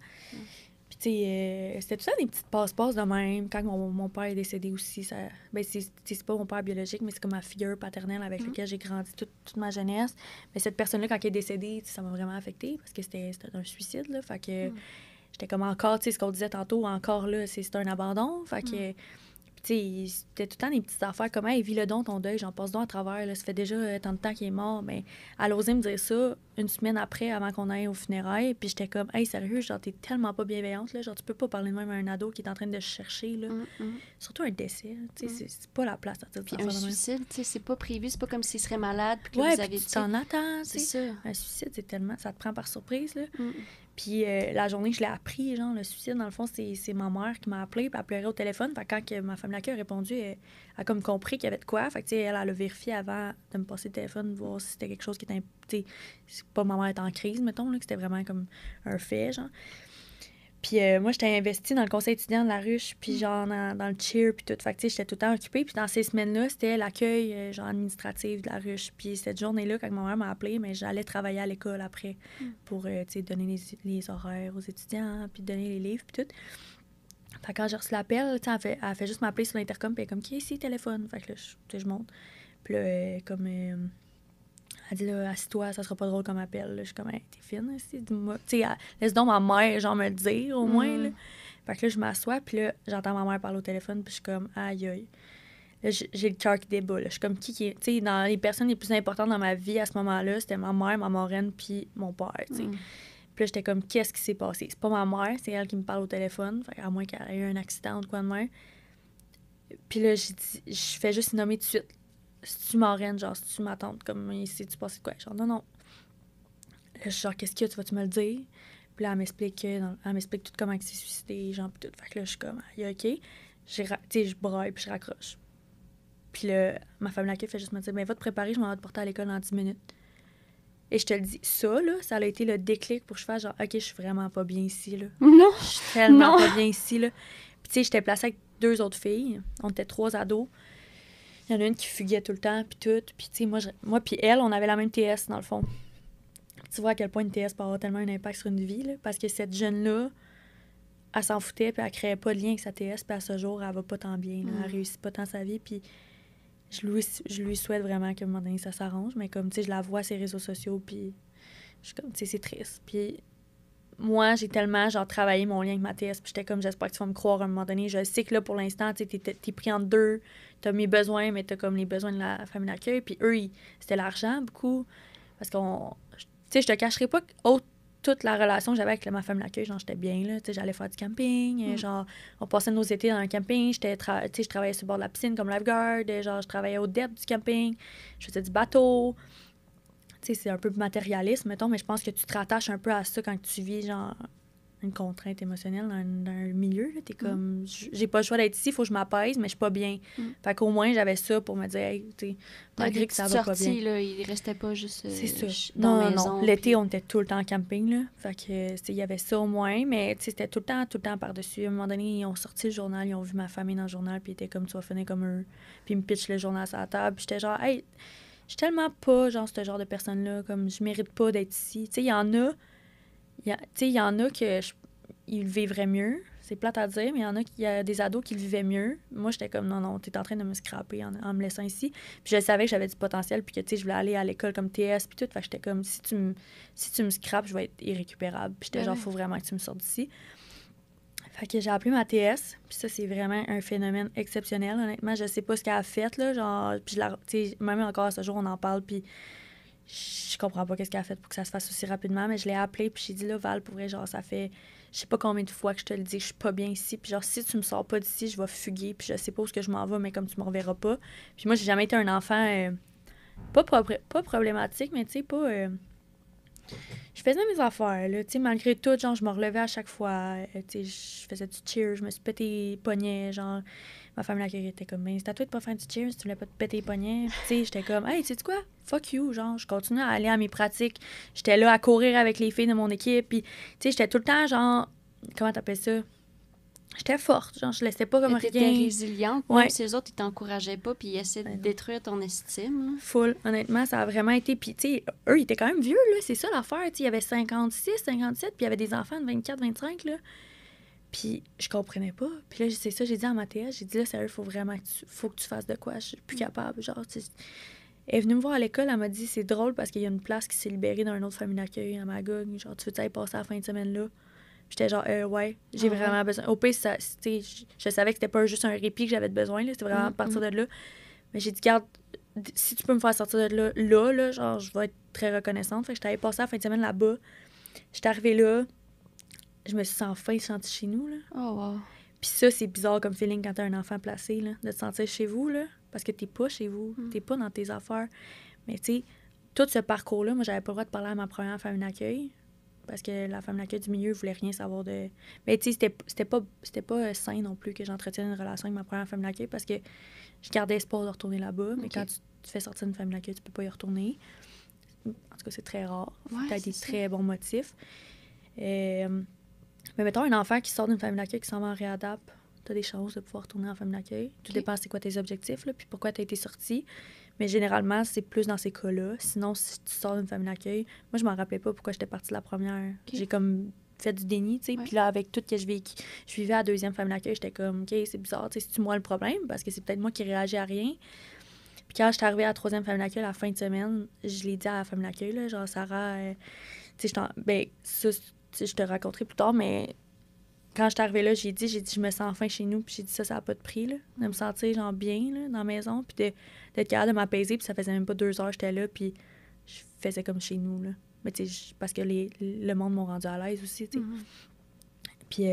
Puis, tu sais, c'était tout ça des petites passe-passe de même. Quand mon père est décédé aussi, ça... Ben, c'est pas mon père biologique, mais c'est comme ma figure paternelle avec laquelle j'ai grandi toute ma jeunesse. Mais cette personne-là, quand elle est décédée, ça m'a vraiment affectée parce que c'était un suicide, là. Fait que j'étais comme encore, tu sais, ce qu'on disait tantôt, encore là, c'est un abandon. Fait que... Tu sais, c'était tout le temps des petites affaires comme « Hey, vis le don ton deuil, j'en passe donc à travers, là, ça fait déjà tant de temps qu'il est mort. » Mais elle osait me dire ça une semaine après, avant qu'on aille aux funérailles. Puis j'étais comme « Hey, sérieux, genre, t'es tellement pas bienveillante, là. Genre, tu peux pas parler de même à un ado qui est en train de se chercher, là. Surtout un décès, tu sais, c'est pas la place à dire ça. Puis un suicide, tu sais, c'est pas prévu, c'est pas comme s'il serait malade. Puis que vous avez, tu t'en attends, c'est ça. Un suicide, c'est tellement... Ça te prend par surprise, là. Puis la journée que je l'ai appris, genre, le suicide, dans le fond, c'est ma mère qui m'a appelé, puis elle pleurait au téléphone. Fait que quand ma famille d'accueil a répondu, elle a comme compris qu'il y avait de quoi. Fait que, tu sais, elle a vérifié avant de me passer le téléphone, voir si c'était quelque chose qui était... Tu sais, c'est pas ma mère était en crise, mettons, là, que c'était vraiment comme un fait, genre. Puis moi, j'étais investie dans le conseil étudiant de la ruche, puis genre dans le cheer, puis tout. Fait que, tu sais, j'étais tout le temps occupée. Puis dans ces semaines-là, c'était l'accueil, genre, administratif de la ruche. Puis cette journée-là, quand ma mère m'a appelée, mais j'allais travailler à l'école après pour, tu sais, donner les horaires aux étudiants, puis donner les livres, puis tout. Fait que quand j'ai reçu l'appel, tu sais, elle fait juste m'appeler sur l'intercom, puis elle est comme « Qui est ici, téléphone? » Fait que là, je monte. Puis là, comme... elle dit, là, assis-toi, ça sera pas drôle comme appel. Là. Je suis comme, hey, t'es fine, tu sais, laisse donc ma mère, genre, me le dire, au moins, là. Fait que là, je m'assois, puis là, j'entends ma mère parler au téléphone, puis je suis comme, aïe, aïe. Là, j'ai le cœur qui débat. Là. Je suis comme qui est... Tu sais, dans les personnes les plus importantes dans ma vie à ce moment-là, c'était ma mère, ma marraine, puis mon père, tu sais. Puis là, j'étais comme, qu'est-ce qui s'est passé? C'est pas ma mère, c'est elle qui me parle au téléphone. Fait à moins qu'elle ait eu un accident ou quoi de même. Puis là, je fais juste nommer tout de suite. Si tu marraine, genre, si tu m'attends, comme, si tu passes de quoi? Genre, non. Là, je suis genre, qu'est-ce qu'il y a? Tu vas-tu me le dire? Puis là, elle m'explique tout comment elle s'est suicidée, genre, puis tout. Fait que là, je suis comme, il y a OK. Tu sais, je braille, puis je raccroche. Puis là, ma femme d'accueil fait juste me dire, ben, va te préparer, je m'en vais te porter à l'école dans 10 minutes. Et je te le dis, ça a été le déclic pour que je fasse genre, OK, je suis vraiment pas bien ici, là. Non! Je suis tellement pas bien ici, là. Puis tu sais, j'étais placée avec 2 autres filles. On était 3 ados. Il y en a une qui fuguait tout le temps, puis tout. Puis tu sais, moi puis elle, on avait la même TS, dans le fond. Tu vois à quel point une TS peut avoir tellement un impact sur une vie, là. Parce que cette jeune-là, elle s'en foutait, puis elle créait pas de lien avec sa TS, puis à ce jour, elle va pas tant bien, là. Elle réussit pas tant sa vie, puis je lui souhaite vraiment qu'à un moment donné, ça s'arrange. Mais comme, tu sais, je la vois à ses réseaux sociaux, puis je suis comme, tu sais, c'est triste. Puis moi, j'ai tellement, genre, travaillé mon lien avec ma TS, puis j'étais comme, j'espère que tu vas me croire à un moment donné. Je sais que là, pour l'instant, tu sais, t'es pris en deux, t'as mes besoins, mais t'as comme les besoins de la famille d'accueil. Puis eux, c'était l'argent, beaucoup. Parce qu'on... Tu sais, je te cacherai pas que toute la relation que j'avais avec ma famille d'accueil, genre, j'étais bien, là. Tu sais, j'allais faire du camping, genre, on passait nos étés dans un camping. Tu sais, je travaillais sur le bord de la piscine comme lifeguard, genre, je travaillais au depth du camping, je faisais du bateau. Tu sais, c'est un peu matérialiste, mettons, mais je pense que tu te rattaches un peu à ça quand tu vis, genre, une contrainte émotionnelle dans un milieu. Là, t'es comme, j'ai pas le choix d'être ici, il faut que je m'apaise, mais je suis pas bien. Fait qu'au moins, j'avais ça pour me dire, hey, tu sais, malgré que ça va pas bien. Là, il restait pas juste c'est ça. dans la maison. Non. L'été, on était tout le temps en camping, là. Fait que, il y avait ça au moins, mais tu sais, c'était tout le temps par-dessus. À un moment donné, ils ont sorti le journal, ils ont vu ma famille dans le journal, puis ils étaient comme, tu vas finir comme eux. Puis ils me pitchent le journal sur la table, puis j'étais genre, hey, je suis tellement pas, genre, ce genre de personne-là, comme, je mérite pas d'être ici. Tu sais, il y en a que ils le vivraient mieux. C'est plate à dire, mais il y a des ados qui le vivaient mieux. Moi, j'étais comme, non, t'es en train de me scraper en me laissant ici. Puis je savais que j'avais du potentiel, puis que, tu sais, je voulais aller à l'école comme TS, puis tout. Fait que j'étais comme, si tu me scrapes, je vais être irrécupérable. Puis j'étais genre, faut vraiment que tu me sortes d'ici. Fait que j'ai appelé ma TS, puis ça, c'est vraiment un phénomène exceptionnel. Honnêtement, je sais pas ce qu'elle a fait, là, genre, puis tu sais, même encore à ce jour, on en parle, puis je comprends pas qu'est-ce qu'elle a fait pour que ça se fasse aussi rapidement, mais je l'ai appelée, puis j'ai dit, là, Val, pour vrai, genre, ça fait, je sais pas combien de fois que je te le dis, je suis pas bien ici, puis genre, si tu me sors pas d'ici, je vais fuguer, puis je sais pas où est-ce que je m'en vais, mais comme tu me reverras pas. Puis moi, j'ai jamais été un enfant, pas problématique, mais tu sais, pas... je faisais mes affaires, là, tu sais, malgré tout, genre, je me relevais à chaque fois, tu sais, je faisais du cheer, je me suis pété les poignets, genre, ma famille l'accueil était comme, mais c'est à toi de pas faire du cheer si tu voulais pas te péter les poignets, tu sais, j'étais comme, hey, tu sais quoi, fuck you, genre, je continuais à aller à mes pratiques, j'étais là à courir avec les filles de mon équipe, puis, tu sais, j'étais tout le temps, genre, comment t'appelles ça? J'étais forte, genre, je laissais pas comme rien. T'étais résiliente, même si les autres, ils t'encourageaient pas, puis ils essaient de détruire ton estime. Là. Full, honnêtement, ça a vraiment été... Puis, tu sais, eux, ils étaient quand même vieux, là, c'est ça l'affaire, tu sais, il y avait 56, 57, puis il y avait des enfants de 24, 25, là. Puis, je comprenais pas. Puis là, c'est ça, j'ai dit à ma TS, j'ai dit, là, sérieux, faut que tu fasses de quoi, je suis plus capable, genre, tu sais. Elle est venue me voir à l'école, elle m'a dit, c'est drôle parce qu'il y a une place qui s'est libérée dans une autre famille d'accueil à Magog, genre, tu veux-tu aller passer la fin de semaine là? J'étais genre, ouais, j'ai vraiment besoin. Au pire, je savais que c'était pas juste un répit que j'avais besoin, là, c'était vraiment partir de là. Mais j'ai dit, garde, si tu peux me faire sortir de là, genre, je vais être très reconnaissante. Fait que j'étais allée passer la fin de semaine là-bas. J'étais arrivée là, je me suis enfin sentie chez nous, là. Oh, wow. Puis ça, c'est bizarre comme feeling quand t'as un enfant placé, là, de te sentir chez vous, là, parce que t'es pas chez vous, t'es pas dans tes affaires. Mais tu sais, tout ce parcours-là, moi, j'avais pas le droit de parler à ma première famille d'accueil. Parce que la femme d'accueil du milieu voulait rien savoir de... Mais tu sais, c'était pas sain non plus que j'entretienne une relation avec ma première femme d'accueil parce que je gardais espoir de retourner là-bas. Mais quand tu fais sortir une femme d'accueil, tu peux pas y retourner. En tout cas, c'est très rare. T'as des très bons motifs. Mais mettons, un enfant qui sort d'une famille d'accueil qui s'en va en réadap, t'as des chances de pouvoir retourner en famille d'accueil. Tout dépend c'est quoi tes objectifs, là, puis pourquoi t'as été sorti. Mais généralement, c'est plus dans ces cas-là. Sinon, si tu sors d'une famille d'accueil... Moi, je m'en rappelais pas pourquoi j'étais partie de la première. J'ai comme fait du déni, tu sais. Puis là, avec tout ce que je vivais à la deuxième famille d'accueil, j'étais comme, OK, c'est bizarre, tu sais, c'est-tu moi le problème? Parce que c'est peut-être moi qui réagis à rien. Puis quand j'étais arrivée à la troisième famille d'accueil, à la fin de semaine, je l'ai dit à la famille d'accueil, là, genre, Sarah, tu sais, ça, je te raconterai plus tard, mais quand je suis arrivée là, j'ai dit, je me sens enfin chez nous. Puis j'ai dit, ça n'a pas de prix, là. De me sentir, genre, bien, là, dans la maison. Puis d'être capable de m'apaiser. Puis ça faisait même pas 2 heures que j'étais là. Puis je faisais comme chez nous, là. Mais tu sais, parce que le monde m'a rendu à l'aise aussi, tu sais. Puis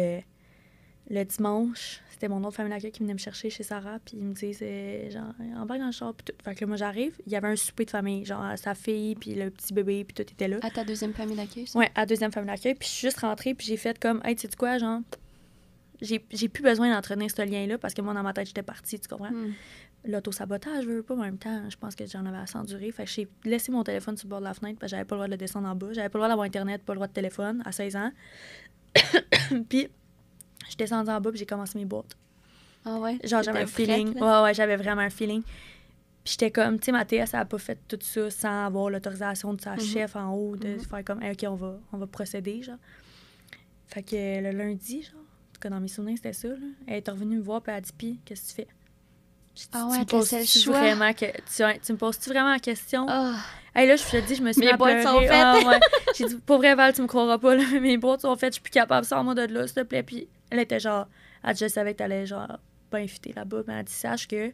le dimanche, c'était mon autre famille d'accueil qui venait me chercher chez Sarah. Puis ils me disent, genre, embarque dans le char. Puis tout. Fait que là, moi, j'arrive. Il y avait un souper de famille. Genre, sa fille, puis le petit bébé, puis tout était là. À ta deuxième famille d'accueil, ça? Ouais, à la deuxième famille d'accueil. Puis je suis juste rentrée. Puis j'ai fait comme, hey, tu sais quoi, genre, j'ai plus besoin d'entretenir ce lien-là parce que moi, dans ma tête, j'étais partie, tu comprends? L'auto-sabotage, je veux pas, mais en même temps, je pense que j'en avais assez enduré. Fait que j'ai laissé mon téléphone sur le bord de la fenêtre parce que j'avais pas le droit de le descendre en bas. J'avais pas le droit d'avoir Internet, pas le droit de téléphone à 16 ans. Puis, je suis descendue en bas puis j'ai commencé mes boîtes. Ah ouais? Genre, j'avais un feeling. Ouais, j'avais vraiment un feeling. Puis j'étais comme, tu sais, ma TS, elle a pas fait tout ça sans avoir l'autorisation de sa chef en haut, de faire comme, hey, OK, on va procéder, genre. Fait que le lundi, genre, en tout cas, dans mes souvenirs, c'était ça, là. Elle est revenue me voir puis elle a dit, puis, qu'est-ce que tu fais? Ah ouais, tu me poses-tu vraiment la question? Hey, là, je te dis, je me suis mis à pleurer. Mes boîtes sont faites. Ah, ouais. J'ai dit, pour vrai, Val, tu me croiras pas, là, mes boîtes sont faites, je suis plus capable, sors-moi de là, s'il te plaît. Puis elle était genre, elle dit, je savais que t'allais, genre, pas fitter là-bas, mais elle dit, sache que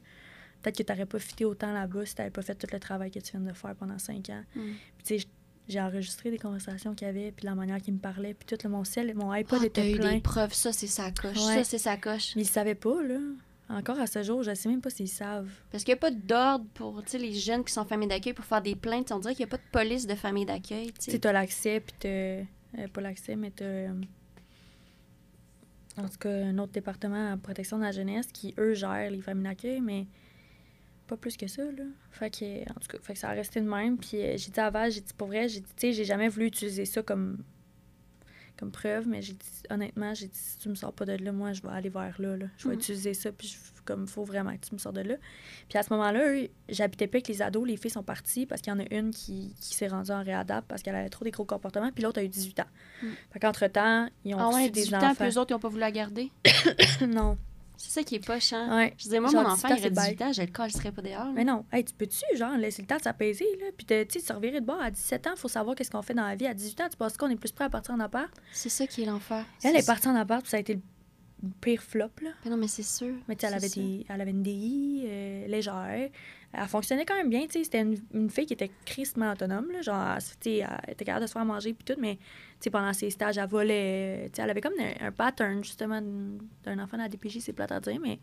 peut-être que t'aurais pas fité autant là-bas si t'avais pas fait tout le travail que tu viens de faire pendant 5 ans. Puis tu sais, j'ai enregistré des conversations qu'il y avait, puis la manière qu'il me parlait, puis tout, mon iPod était plein. T'as eu des preuves, ça, c'est sa coche, ça, c'est sa coche. Mais ils savaient pas, là. Encore à ce jour, je sais même pas s'ils savent. Parce qu'il n'y a pas d'ordre pour les jeunes qui sont familles d'accueil pour faire des plaintes. On dirait qu'il n'y a pas de police de famille d'accueil. Tu sais, t'as l'accès, puis t'as... pas l'accès, mais t'as... en tout cas, un autre département en protection de la jeunesse qui, eux, gèrent les familles d'accueil, mais pas plus que ça, là. Fait que, en tout cas, fait que ça a resté de même. Puis j'ai dit à Val, j'ai dit, pour vrai, j'ai dit, tu sais, j'ai jamais voulu utiliser ça comme preuve, mais j'ai dit, honnêtement, j'ai dit, si tu me sors pas de là, moi, je vais aller vers là. Je vais utiliser ça, puis comme il faut vraiment que tu me sors de là. Puis à ce moment-là, j'habitais pas avec les ados, les filles sont parties parce qu'il y en a une qui s'est rendue en réadapte parce qu'elle avait trop des gros comportements, puis l'autre a eu 18 ans. Fait qu'entre-temps, ils ont reçu des enfants. 18 ans, puis eux autres, ils n'ont pas voulu la garder? Non. C'est ça qui est poche, hein? Ouais. Je disais, moi, genre, mon enfant, il aurait 18 ans, je le calcerais pas dehors. Mais non. Hey, tu peux-tu, genre, laisser le temps de s'apaiser, là? Puis, tu sais, se revirer de bord. À 17 ans, il faut savoir qu'est-ce qu'on fait dans la vie. À 18 ans, tu penses qu'on est plus prêt à partir en appart? C'est ça qui est l'enfer. Elle est partie en appart, puis ça a été le pire flop, là. Mais non, mais c'est sûr. Mais tu sais, elle avait une DI légère. Elle fonctionnait quand même bien, tu sais. C'était une fille qui était crissement autonome, là. Genre, tu sais, elle était capable de se faire manger, puis tout, mais, tu sais, pendant ses stages, elle volait. Tu sais, elle avait comme un pattern, justement, d'un enfant à la DPJ, c'est plate à dire, mais.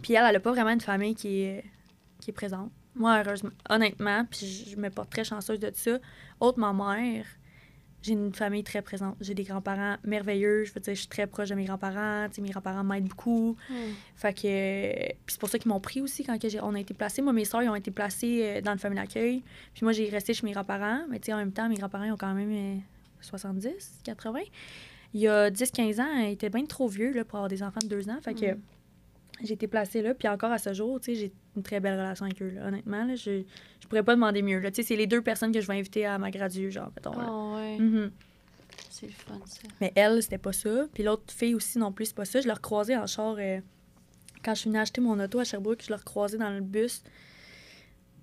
Puis elle a pas vraiment une famille qui est présente. Moi, heureusement, honnêtement, puis je me porte très chanceuse de ça. Autre ma mère, j'ai une famille très présente. J'ai des grands-parents merveilleux. Je veux dire, je suis très proche de mes grands-parents. Tu sais, mes grands-parents m'aident beaucoup. Fait que... Puis c'est pour ça qu'ils m'ont pris aussi quand on a été placés. Moi, mes soeurs, ils ont été placées dans une famille d'accueil. Puis moi, j'ai resté chez mes grands-parents. Mais tu sais, en même temps, mes grands-parents, ils ont quand même 70, 80. Il y a 10-15 ans, ils étaient bien trop vieux là, pour avoir des enfants de 2 ans. Fait que j'ai été placée là. Puis encore à ce jour, tu sais, j'ai une très belle relation avec eux. Là. Honnêtement, là, je pourrais pas demander mieux. Tu sais, c'est les 2 personnes que je vais inviter à ma gradue, genre, mettons. Oh, ouais. Mm-hmm. C'est le fun, ça. Mais elle, c'était pas ça. Puis l'autre fille aussi non plus, c'est pas ça. Je l'ai recroisée en char quand je suis venue acheter mon auto à Sherbrooke. Je l'ai recroisée dans le bus.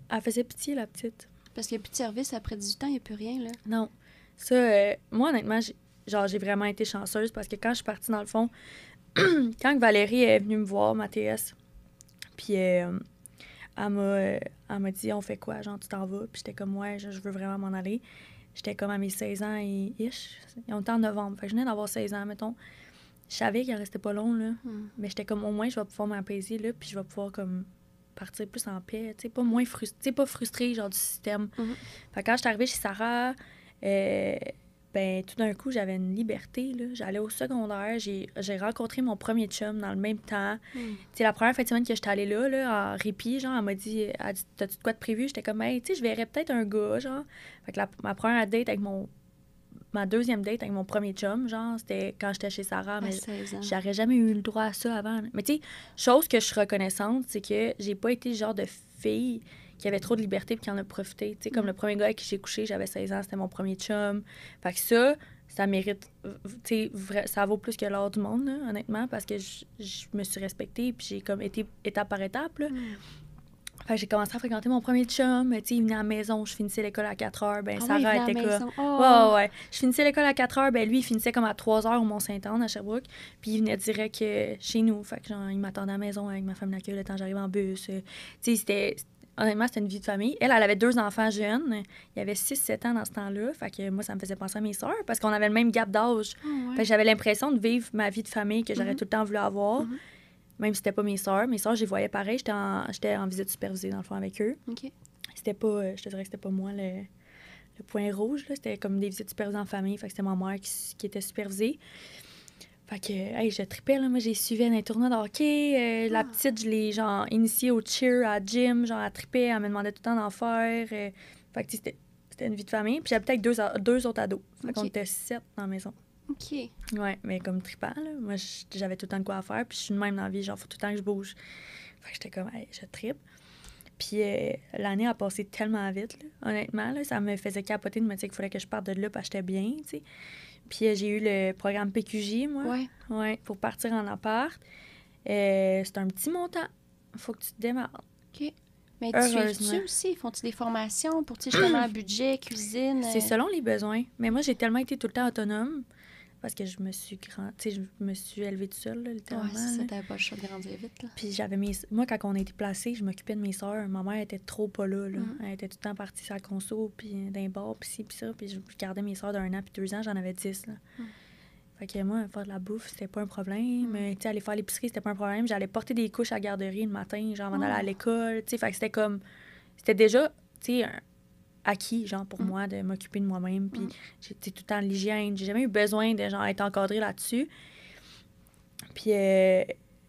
Elle faisait pitié, la petite. Parce qu'il n'y a plus de service après 18 ans, il n'y a plus rien, là. Non. Ça, moi, honnêtement, j'ai vraiment été chanceuse parce que quand je suis partie, dans le fond, quand Valérie est venue me voir, ma TS, puis elle m'a dit, on fait quoi? Genre, tu t'en vas? Puis j'étais comme, ouais, je veux vraiment m'en aller. J'étais comme à mes 16 ans et ish. On était en novembre. Fait que je venais d'avoir 16 ans, mettons. Je savais qu'il en restait pas long, là. Mais j'étais comme, au moins, je vais pouvoir m'apaiser, là, puis je vais pouvoir, comme, partir plus en paix. Tu sais, pas moins frustrée, pas frustrée, genre, du système. Fait que quand je suis arrivée chez Sarah, ben, tout d'un coup, j'avais une liberté, là. J'allais au secondaire, j'ai rencontré mon premier chum dans le même temps. Tu sais, la première fin de semaine que j'étais allée là, en répit, genre, elle dit, t'as-tu de quoi de prévu? J'étais comme, hey, tu sais, je verrais peut-être un gars, genre. Fait que ma première date avec ma deuxième date avec mon premier chum, genre, c'était quand j'étais chez Sarah, mais j'aurais jamais eu le droit à ça avant. Là. Mais tu sais, chose que je suis reconnaissante, c'est que j'ai pas été le genre de fille qui avait trop de liberté et qui en a profité. Tu sais, comme le premier gars avec qui j'ai couché, j'avais 16 ans, c'était mon premier chum. Fait que ça mérite, tu sais, ça vaut plus que l'or du monde, là, honnêtement, parce que je me suis respectée puis j'ai comme été étape par étape, là. Fait que j'ai commencé à fréquenter mon premier chum. Tu sais, il venait à la maison, je finissais l'école à 4 heures. Ben, Sarah était comme. Ouais. Je finissais l'école à 4 heures. Ben, lui, il finissait comme à 3 heures au Mont-Saint-Anne, à Sherbrooke. Puis il venait direct chez nous. Fait que, genre, il m'attendait à la maison avec ma femme d'accueil le temps que j'arrive en bus. Tu sais, honnêtement, c'était une vie de famille. Elle avait 2 enfants jeunes. Il y avait 6-7 ans dans ce temps-là. Fait que moi, ça me faisait penser à mes sœurs parce qu'on avait le même gap d'âge. Fait que j'avais l'impression de vivre ma vie de famille que j'aurais tout le temps voulu avoir. Même si c'était pas mes sœurs. Mes sœurs, je les voyais pareil. J'étais en visite supervisée, dans le fond, avec eux. OK. C'était pas... je te dirais que c'était pas moi le point rouge, là. C'était comme des visites supervisées en famille. Fait que c'était ma mère qui était supervisée. Fait que, hey, je tripais, là. Moi, j'ai suivi un tournoi de hockey. La petite, je l'ai, genre, initiée au cheer, à gym. Genre, elle tripait. Elle me demandait tout le temps d'en faire. Fait que, c'était une vie de famille. Puis j'habitais avec deux autres ados. Fait qu'on était 7 dans la maison. OK. Ouais, mais comme trippant, là. Moi, j'avais tout le temps de quoi à faire. Puis je suis de même dans la vie. Genre, faut tout le temps que je bouge. Fait que j'étais comme, hey, je trippe. Puis l'année a passé tellement vite, là. Honnêtement, là. Ça me faisait capoter de me dire qu'il fallait que je parte de là parce que j'étais bien, tu sais. Puis j'ai eu le programme PQJ, moi. Ouais, pour partir en appart. C'est un petit montant. Faut que tu te démarres. OK. Mais tu suives-tu aussi? Font-tu des formations pour, justement, budget, cuisine? C'est selon les besoins. Mais moi, j'ai tellement été tout le temps autonome parce que je me suis élevée toute seule, là, littéralement. Ouais, c'est ça, t'avais pas le choix de grandir vite, là. Puis moi, quand on a été placés, je m'occupais de mes sœurs. Ma mère était trop pas là, là. Elle était tout le temps partie sur la conso, puis d'un bar, puis ci, puis ça. Puis je gardais mes sœurs d'1 an, puis 2 ans, j'en avais 10, là. Fait que moi, faire de la bouffe, c'était pas un problème. Tu sais, aller faire l'épicerie, c'était pas un problème. J'allais porter des couches à la garderie le matin, genre, avant d'aller à l'école, tu sais. Fait que c'était comme... C'était déjà, tu sais, acquis, genre, pour moi, de m'occuper de moi-même. Puis j'étais tout le temps l'hygiène. J'ai jamais eu besoin de, genre, être encadrée là-dessus. Puis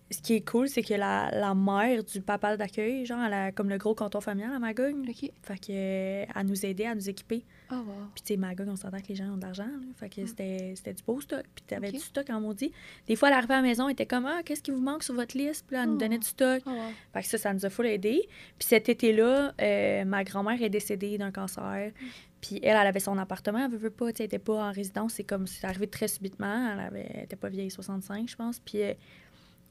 ce qui est cool, c'est que la mère du papa d'accueil, genre, elle a comme le gros comptoir familial à Magog. OK. Fait que elle nous aidait à nous équiper. Oh, wow. Puis, tu sais, Magog, on s'entend que les gens ont de l'argent, là. Fait que c'était du beau stock. Puis, t'avais du stock en maudit. Des fois, elle arrivait à la maison, elle était comme, ah, qu'est-ce qui vous manque sur votre liste? Puis là, elle nous donnait du stock. Oh, wow. Fait que ça nous a full aidé. Puis, cet été-là, ma grand-mère est décédée d'un cancer. Puis, elle avait son appartement. Elle veut pas, tu sais, elle était pas en résidence. C'est arrivé très subitement. Elle était pas vieille, 65, je pense. Puis,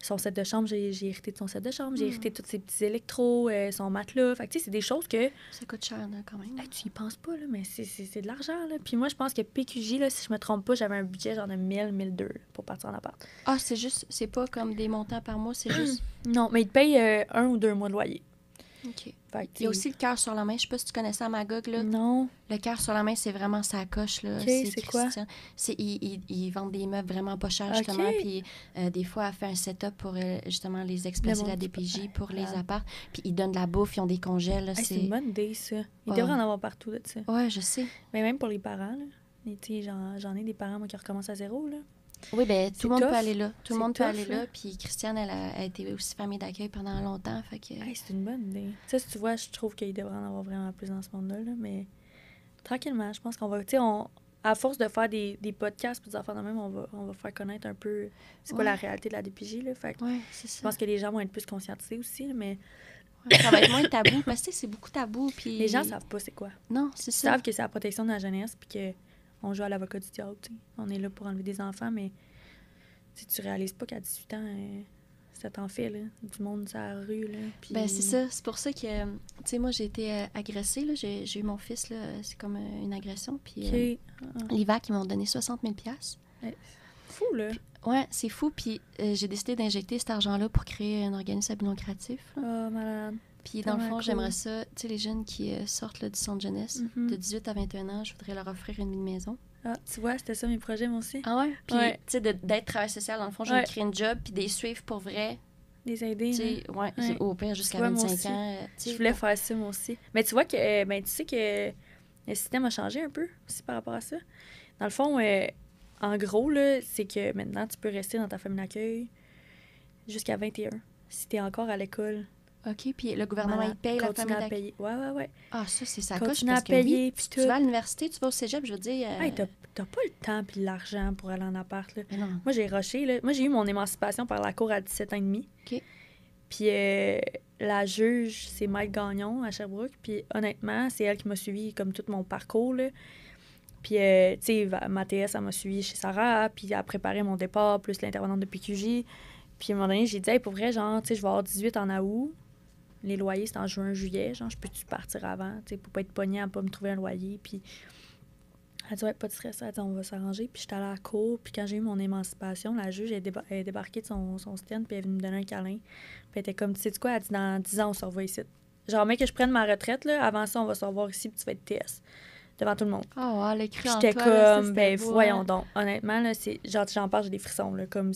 son set de chambre, j'ai hérité de son set de chambre. J'ai hérité de tous ses petits électros, son matelas. Fait que, tu sais, c'est des choses que... Ça coûte cher, là, quand même. Tu y penses pas, là, mais c'est de l'argent, là. Puis moi, je pense que PQJ, là, si je me trompe pas, j'avais un budget genre de 1000, 1002 pour partir en appart. Ah, c'est juste... C'est pas comme des montants par mois, c'est juste... Non, mais ils te payent 1 ou 2 mois de loyer. OK. Fait que, il y a aussi le cœur sur la main. Je sais pas si tu connais ça à Magog, là. Non. Le cœur sur la main, c'est vraiment sa coche, là. OK, c'est quoi? Ils vendent des meubles vraiment pas chers, justement. Puis des fois, elle fait un setup pour, justement, les expresser la DPJ pour les apparts. Puis ils donnent de la bouffe, ils ont des congèles, là. C'est une bonne idée, ça. Il devrait en avoir partout, là, tu sais. Ouais, je sais. Mais même pour les parents, là. Mais tu sais, j'en ai des parents, moi, qui recommencent à zéro, là. Oui, bien, tout le monde peut aller là. Tout le monde peut aller là. Puis Christiane, elle a été aussi famille d'accueil pendant longtemps. Fait que... c'est une bonne idée. Tu sais, si tu vois, je trouve qu'il devrait en avoir vraiment plus dans ce monde-là. Là, mais tranquillement, je pense qu'on va... Tu sais, à force de faire des podcasts et des affaires de même, on va faire connaître un peu c'est quoi la réalité de la DPJ. Là, fait que c'est ça. Je pense que les gens vont être plus conscientisés aussi, là, mais... ça va être moins tabou. Parce que c'est beaucoup tabou. Puis... Les gens savent pas c'est quoi. Non, c'est ça. Ils savent que c'est la protection de la jeunesse puis qu'on joue à l'avocat du diable. T'sais. On est là pour enlever des enfants, mais... Tu réalises pas qu'à 18 ans, ça t'en fait, là, du monde sur la rue, là. Puis... Ben, c'est ça. C'est pour ça que, tu sais, moi, j'ai été agressée, là. J'ai eu mon fils, là. C'est comme une agression. Puis l'IVAC, ils m'ont donné 60 000 $. Fou, là. Ouais, c'est fou. Puis j'ai décidé d'injecter cet argent-là pour créer un organisme à but non lucratif. Oh, malade. Puis dans le fond, j'aimerais ça, tu sais, les jeunes qui sortent là, du centre jeunesse, de 18 à 21 ans, je voudrais leur offrir une maison. Ah, tu vois, c'était ça mes projets, moi aussi. Ah ouais? Puis, tu sais, d'être travailleur social, dans le fond, je vais créer une job, puis des suivre pour vrai. Les aider, tu sais, au pire, jusqu'à 25 ans. Je voulais faire ça, moi aussi. Mais tu vois que, tu sais que le système a changé un peu aussi par rapport à ça. Dans le fond, en gros, là, c'est que maintenant, tu peux rester dans ta famille d'accueil jusqu'à 21, si t'es encore à l'école. OK, puis le gouvernement, il paye la famille d'accueil. Ouais. Ah, ça, c'est ça. Continue à payer, puis tout. Tu vas à l'université, tu vas au cégep, je veux dire... Hey, t'as pas le temps puis l'argent pour aller en appart, là. Mais non. Moi, j'ai rushé, là. Moi, j'ai eu mon émancipation par la cour à 17 ans et demi. OK. Puis la juge, c'est Mike Gagnon à Sherbrooke. Puis honnêtement, c'est elle qui m'a suivi comme tout mon parcours, là. Puis, tu sais, ma TS, elle m'a suivi chez Sarah, puis elle a préparé mon départ, plus l'intervenante de PQJ. Puis à un moment donné, j'ai dit, hey, pour vrai, genre, tu sais, je vais avoir 18 en août. les loyers, c'est en juin, juillet. Genre, je peux-tu partir avant, tu sais, pour pas être pognée à pas me trouver un loyer. Puis elle dit, ouais, pas de stress, elle dit, on va s'arranger. Puis j'étais allée à la cour. Puis quand j'ai eu mon émancipation, la juge, elle est débarquée de son stand, puis elle est venue me donner un câlin. Puis elle était comme, tu sais quoi, elle dit, dans 10 ans, on se revoit ici. Genre, mec, que je prenne ma retraite, là, avant ça, on va se revoir ici, puis tu vas être TS. Devant tout le monde. Oh, elle a cru en J'étais toi, comme, là, ça, ben, beau, voyons hein? donc. Honnêtement, là, genre, j'en parle, j'ai des frissons, là, comme,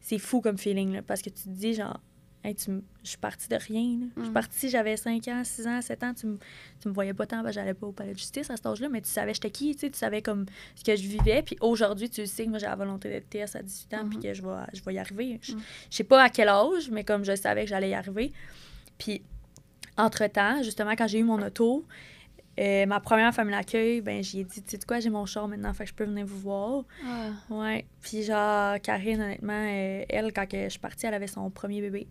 c'est fou comme feeling, là, parce que tu te dis, genre, hey, je suis partie de rien, là. Je suis partie, j'avais 5 ans, 6 ans, 7 ans, tu me voyais pas tant, parce que j'allais pas au palais de justice à cet âge-là, mais tu savais j'étais qui, tu sais, tu savais comme ce que je vivais, puis aujourd'hui, tu sais que moi, j'ai la volonté d'être TS à 18 ans, puis que je vais y arriver. Je sais pas à quel âge, mais comme je savais que j'allais y arriver. Puis, entre-temps, justement, quand j'ai eu mon auto, ma première famille d'accueil, ben j'ai dit, tu sais quoi, j'ai mon char maintenant, fait que je peux venir vous voir. Ah. Ouais. Puis genre, Karine, honnêtement, elle, quand je suis partie, elle avait son premier bébé.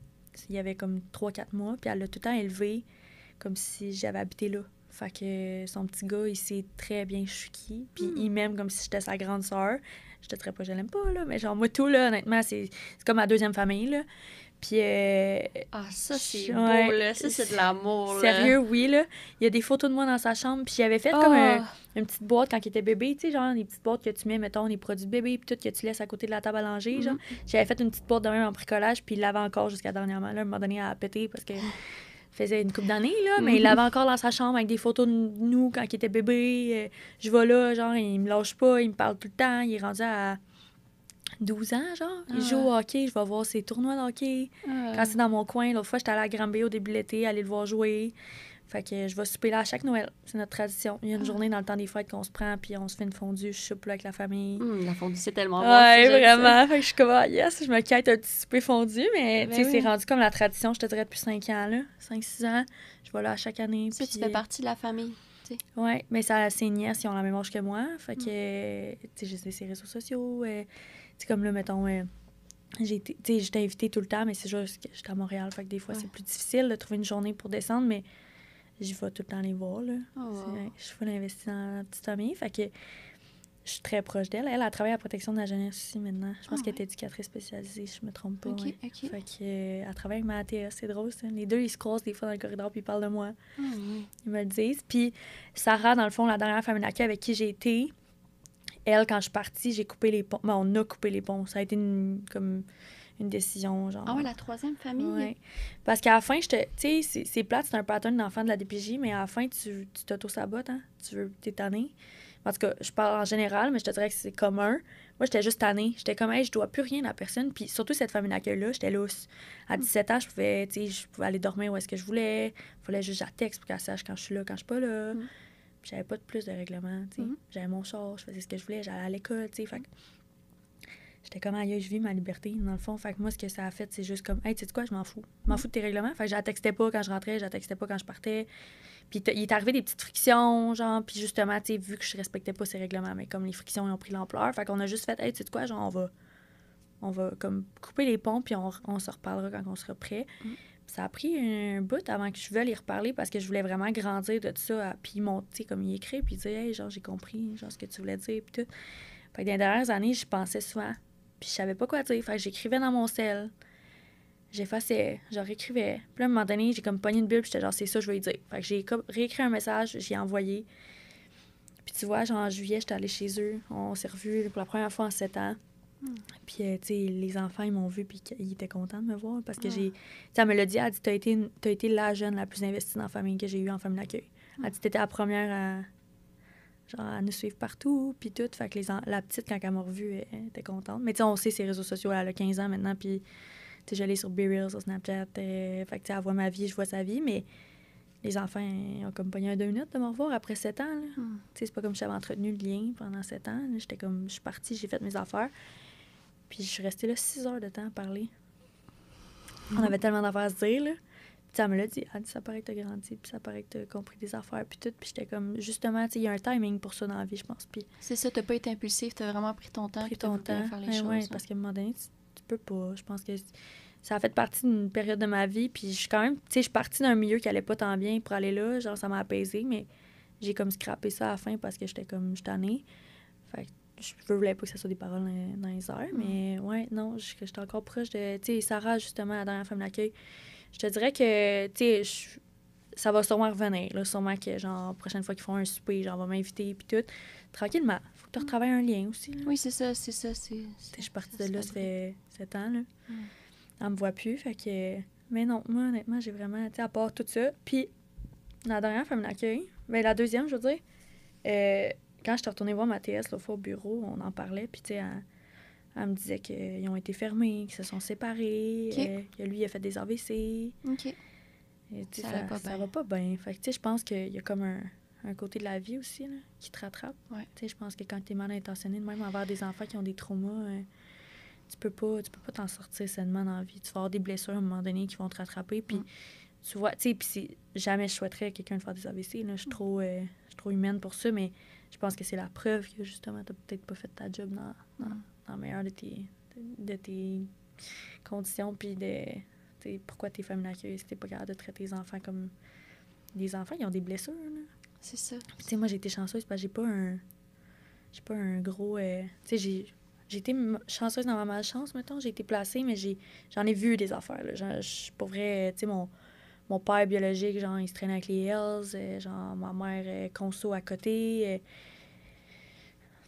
Il y avait comme 3-4 mois, puis elle l'a tout le temps élevé comme si j'avais habité là. Fait que son petit gars, il s'est très bien chuki, puis il m'aime comme si j'étais sa grande sœur. Je te dirais pas je l'aime pas, là, mais genre, moi, tout, là, honnêtement, c'est comme ma deuxième famille, là. Puis, Ah, ça, c'est ouais, beau, là. Ça, c'est de l'amour, là. sérieux, oui, là. Il y a des photos de moi dans sa chambre. Puis j'avais fait Oh. comme une petite boîte quand il était bébé, tu sais, genre des petites boîtes que tu mets, mettons, des produits de bébé, puis tout, que tu laisses à côté de la table à langer, genre. J'avais fait une petite boîte de même en bricolage, puis il l'avait encore jusqu'à dernièrement. Là, à un moment donné, elle a pété parce que faisait une couple d'années, là, mais il l'avait encore dans sa chambre avec des photos de nous quand il était bébé. Je vais là, genre, il me lâche pas, il me parle tout le temps. Il est rendu à 12 ans, genre. Il joue au hockey, je vais voir ses tournois de hockey. Quand c'est dans mon coin, l'autre fois, j'étais allée à Granby au début de l'été, aller le voir jouer. Fait que je vais souper là à chaque Noël. C'est notre tradition. Il y a une journée dans le temps des fêtes qu'on se prend, puis on se fait une fondue, je soupe là avec la famille. La fondue, c'est tellement bon. Ouais, si j'aime vraiment. ça. Fait que je suis comme, ah, yes, je me quête un petit souper fondu, mais Ben tu sais, oui. c'est rendu comme la tradition, je te dirais, depuis 5 ans, là. 5-6 ans. Je vais là à chaque année. Ça, puis, tu fais partie de la famille, tu sais. ouais, mais ça, ses nièces, ils ont la même âge que moi. Fait que, tu sais, j'ai ses réseaux sociaux. Tu sais, comme là, mettons, j'étais invitée tout le temps, mais c'est juste que j'étais à Montréal. Fait que des fois, c'est plus difficile de trouver une journée pour descendre, mais j'y vais tout le temps les voir, là. Oh, wow. Je suis full investie dans la petite famille. Fait que je suis très proche d'elle. Elle travaille à la protection de la jeunesse aussi maintenant. Je pense qu'elle est éducatrice spécialisée, si je me trompe pas. OK, ouais. OK. Fait que, elle travaille avec ma ATS, c'est drôle, ça. Les deux, ils se croisent des fois dans le corridor puis ils parlent de moi. Oui. Ils me le disent. Puis Sarah, dans le fond, la dernière famille d'accueil avec qui j'ai été, elle, quand je suis partie, j'ai coupé les ponts. Ben, on a coupé les ponts. Ça a été comme une décision, genre. Ah ouais, la troisième famille? Ouais. Parce qu'à la fin, tu sais, c'est plate, c'est un pattern d'enfant de la DPJ, mais à la fin, tu t'auto-sabotes, hein? T'es tanné. En tout cas, je parle en général, mais je te dirais que c'est commun. Moi, j'étais juste tannée. J'étais comme, hey, je dois plus rien à personne. Puis surtout, cette famille d'accueil-là, j'étais lousse. À 17 ans, je pouvais aller dormir où est-ce que je voulais. Il fallait juste que je la texte pour qu'elle sache quand je suis là, quand je suis pas là. Puis j'avais pas de plus de règlement, tu sais. J'avais mon char, je faisais ce que je voulais, j'allais à l'école, tu sais. Fait que j'étais comme, aïe, je vis ma liberté, dans le fond. Fait que moi, ce que ça a fait, c'est juste comme, hey, tu sais quoi, je m'en fous. Je m'en fous de tes règlements. Fait que je la textais pas quand je rentrais, je la textais pas quand je partais. Puis il est arrivé des petites frictions, genre, puis justement, tu sais, vu que je respectais pas ces règlements, mais comme les frictions, ils ont pris l'ampleur, fait qu'on a juste fait, hey, tu sais quoi, genre, on va comme couper les ponts, puis on se reparlera quand on sera prêt. Puis ça a pris un bout avant que je veuille y reparler parce que je voulais vraiment grandir de tout ça. Puis tu sais, comme il écrit, puis il dit, hey, genre, j'ai compris, genre, ce que tu voulais dire, puis tout. Fait que dans les dernières années, j'y pensais souvent, puis je savais pas quoi dire. Fait que j'écrivais dans mon sel. J'effaçais, genre réécrivais. Puis là, à un moment donné, j'ai comme pogné une bulle, puis j'étais genre, c'est ça, je vais lui dire. Fait que j'ai réécrit un message, j'ai envoyé. Puis tu vois, genre en juillet, j'étais allée chez eux. On s'est revus pour la première fois en 7 ans. Puis, tu sais, les enfants, ils m'ont vu, puis ils étaient contents de me voir. Parce que j'ai. Tu sais, elle me l'a dit, elle a dit, t'as été la jeune la plus investie dans la famille que j'ai eue en famille d'accueil. Elle a dit, t'étais la première à nous suivre partout, puis tout. Fait que la petite, quand elle m'a revue, elle était contente. Mais tu sais, on sait ses réseaux sociaux, elle a 15 ans maintenant, puis. Tu sais, j'allais sur BeReal, sur Snapchat. Fait que, tu sais, elle voit ma vie, je vois sa vie, mais les enfants, ils ont comme pogné 2 minutes de me revoir après 7 ans. Tu sais, c'est pas comme si j'avais entretenu le lien pendant 7 ans. J'étais comme, je suis partie, j'ai fait mes affaires. Puis je suis restée là 6 heures de temps à parler. On avait tellement d'affaires à se dire, là. Puis elle me l'a dit, elle dit, ça paraît que t'as grandi, puis ça paraît que t'as compris des affaires, puis tout. Puis j'étais comme, justement, tu sais, il y a un timing pour ça dans la vie, je pense. Puis c'est ça, t'as pas été impulsif, t'as vraiment pris ton temps, puis t'as voulu faire les choses. Ouais, parce qu'à un moment donné, tu peux pas. Je pense que ça a fait partie d'une période de ma vie, puis je suis quand même, tu sais, je suis partie d'un milieu qui allait pas tant bien pour aller là, genre ça m'a apaisée, mais j'ai comme scrappé ça à la fin parce que j'étais comme, je tannée. Fait que je voulais pas que ça soit des paroles dans les airs, mais ouais, non, j'étais encore proche de, tu sais, Sarah, justement, la dernière femme d'accueil, Je te dirais que, tu sais, ça va sûrement revenir, là. Sûrement que, genre, la prochaine fois qu'ils font un souper, genre, on va m'inviter, puis tout. Tranquillement. Faut que tu retravailles un lien aussi, là. Oui, c'est ça. Je suis partie de là, ça fait 7 ans, là. Mm. Elle me voit plus, fait que... Mais non, moi, honnêtement, j'ai vraiment, tu sais, à part tout ça, puis la dernière famille d'accueil, ben la deuxième, je veux dire, quand je suis retournée voir ma TS, l'autre fois, au bureau, on en parlait, puis tu sais, elle me disait qu'ils ont été fermés, qu'ils se sont séparés, que lui, il a fait des AVC. OK. Et, ça va pas bien. Fait que, tu sais, je pense qu'il y a comme un côté de la vie aussi, là, qui te rattrape. Ouais. Tu sais, je pense que quand t'es mal intentionné, même avoir des enfants qui ont des traumas, tu peux pas t'en sortir sainement dans la vie. Tu vas avoir des blessures à un moment donné qui vont te rattraper, puis tu vois, tu sais, puis jamais je souhaiterais à quelqu'un de faire des AVC, là. Je suis trop humaine pour ça, mais je pense que c'est la preuve que, justement, t'as peut-être pas fait ta job dans le meilleur de tes conditions, puis pourquoi t'es famille d'accueil si t'es pas capable de traiter les enfants comme des enfants qui ont des blessures, là. C'est ça. Puis, tu sais, moi, j'ai été chanceuse parce que j'ai pas un gros... tu sais, j'ai été chanceuse dans ma malchance, mettons. J'ai été placée, mais j'en ai vu des affaires, là. Pour vrai, tu sais, mon père biologique, genre, il se traînait avec les Hells. Genre, ma mère conso à côté.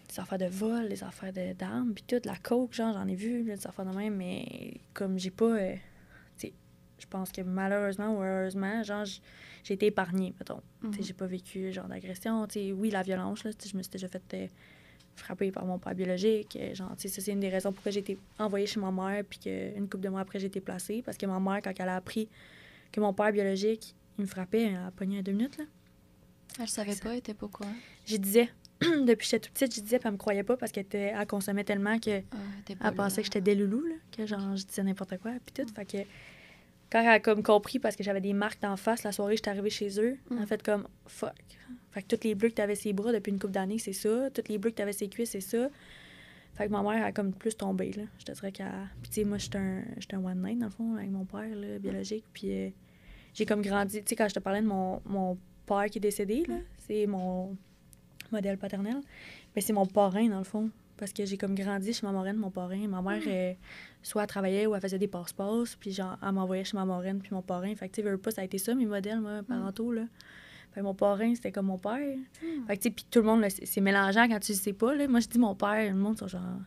Des affaires de vol, des affaires d'armes, puis tout, de la coke, genre, j'en ai vu, là, des affaires de même, mais comme j'ai pas... tu sais, je pense que malheureusement ou heureusement, genre, j'ai été épargnée, mettons. Tu sais, j'ai pas vécu, genre, d'agression. Tu sais, oui, la violence, là, tu sais, je me suis déjà fait frapper par mon père biologique. Genre, tu sais, ça, c'est une des raisons pourquoi j'ai été envoyée chez ma mère, puis qu'une couple de mois après, j'ai été placée, parce que ma mère, quand elle a appris que mon père biologique, il me frappait, elle a pogné à 2 minutes, là. Elle savait pas, elle était pas quoi. Je disais, depuis que j'étais toute petite, je disais, puis elle me croyait pas parce qu'elle consommait tellement qu'elle pensait que j'étais des loulous, là, que genre, je disais n'importe quoi, puis tout. Fait que quand elle a comme compris, parce que j'avais des marques d'en face, la soirée, j'étais arrivée chez eux, elle a fait comme, fuck. Fait que tous les bleus que t'avais ses bras depuis une couple d'années, c'est ça. Tous les bleus que t'avais ses cuisses, c'est ça. Fait que ma mère a comme plus tombé, là. Je te dirais qu'elle... Puis tu sais, moi, j'étais un one night, dans le fond, avec mon père, là, biologique. Puis j'ai comme grandi... Tu sais, quand je te parlais de mon père qui est décédé, là, c'est mon modèle paternel. Mais c'est mon parrain, dans le fond. Parce que j'ai comme grandi chez ma marraine, mon parrain. Ma mère, soit elle travaillait ou elle faisait des passe-passe. Puis genre, elle m'envoyait chez ma marraine puis mon parrain. Fait que tu sais, veux pas, ça a été ça, mes modèles, moi, parentaux, là. Fait que mon parrain, c'était comme mon père. Fait que tu sais, puis tout le monde, là, c'est mélangeant quand tu le sais pas, là. Moi, je dis mon père, le monde, c'est genre...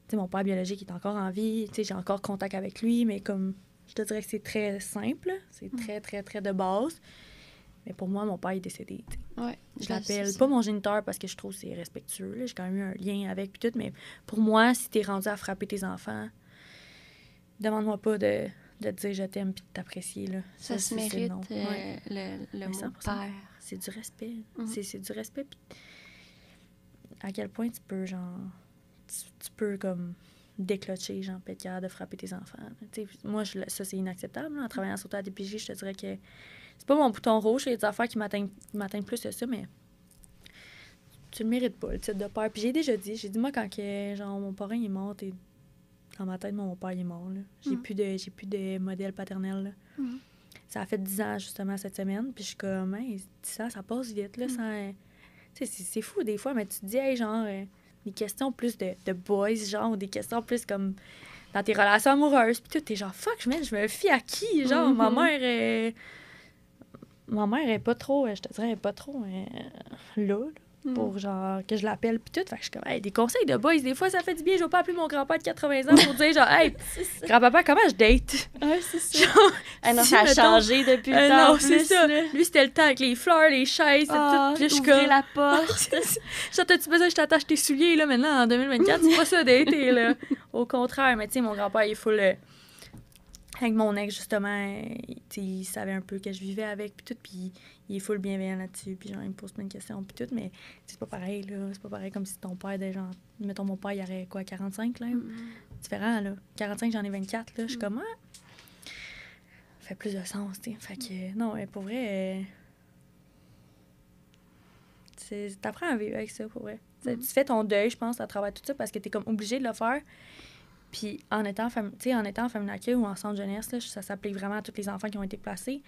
Tu sais, mon père biologique, il est encore en vie. Tu sais, j'ai encore contact avec lui, mais comme... Je te dirais que c'est très simple. C'est très, très, très de base. Mais pour moi, mon père est décédé. Ouais, je l'appelle pas mon géniteur parce que je trouve que c'est respectueux. Là. J'ai quand même eu un lien avec puis tout. Mais pour moi, si t'es rendu à frapper tes enfants, demande-moi pas de te dire je t'aime puis de t'apprécier. Là. Ça se mérite, le mot 100%. père. C'est du respect. C'est du respect. Puis à quel point tu peux, genre... Tu peux, comme... déclocher, genre, peut-être capable de frapper tes enfants. Moi, ça, c'est inacceptable. Là. En travaillant sur ta DPJ, je te dirais que c'est pas mon bouton rouge, il y a des affaires qui m'atteignent plus que ça, mais tu le mérites pas, le titre de père. Puis j'ai dit, moi, quand que, genre, mon parrain il est mort, dans ma tête, mon père il est mort. Là. J'ai plus de modèle paternel. Là. Ça a fait 10 ans, justement, cette semaine. Puis je suis comme, hey, 10 ans, ça passe vite. Là, c'est fou, des fois, mais tu te dis, hey, genre... des questions plus de boys, genre, ou des questions plus comme dans tes relations amoureuses. Puis tout, t'es genre, fuck, je me fie à qui? Genre, ma mère est pas trop, je te dirais, elle est pas trop là, pour genre, que je l'appelle. Puis tout, fait que je suis comme, hey, des conseils de boys, des fois, ça fait du bien. Je vais pas appeler mon grand-père de 80 ans pour dire, genre, hey, grand-papa, comment je date? Ouais, c'est ça. Genre, non, ça a changé depuis le temps. Non, c'est ça. Lui, c'était le temps avec les fleurs, les chaises, tout. Puis là, je suis comme... la porte. Genre, t'as-tu besoin que je t'attache tes souliers, là, maintenant, en 2024? C'est pas ça, dater, là. Au contraire, mais tu sais, mon grand-père, il est full... avec mon ex, justement, il savait un peu que je vivais avec, puis tout, puis il est full bienveillant là-dessus, puis genre, il me pose plein de questions, puis tout, mais c'est pas pareil, là. C'est pas pareil comme si ton père, genre, mettons, mon père, il aurait, quoi, 45, là? Différent, là. 45, j'en ai 24, là. Je suis comme, ça fait plus de sens, tu sais. Fait que, non, pour vrai, t'apprends à vivre avec ça, pour vrai. Tu fais ton deuil, je pense, à travers tout ça, parce que t'es comme obligé de le faire. Puis en étant en famille d'accueil ou en centre jeunesse, là, ça s'applique vraiment à tous les enfants qui ont été placés,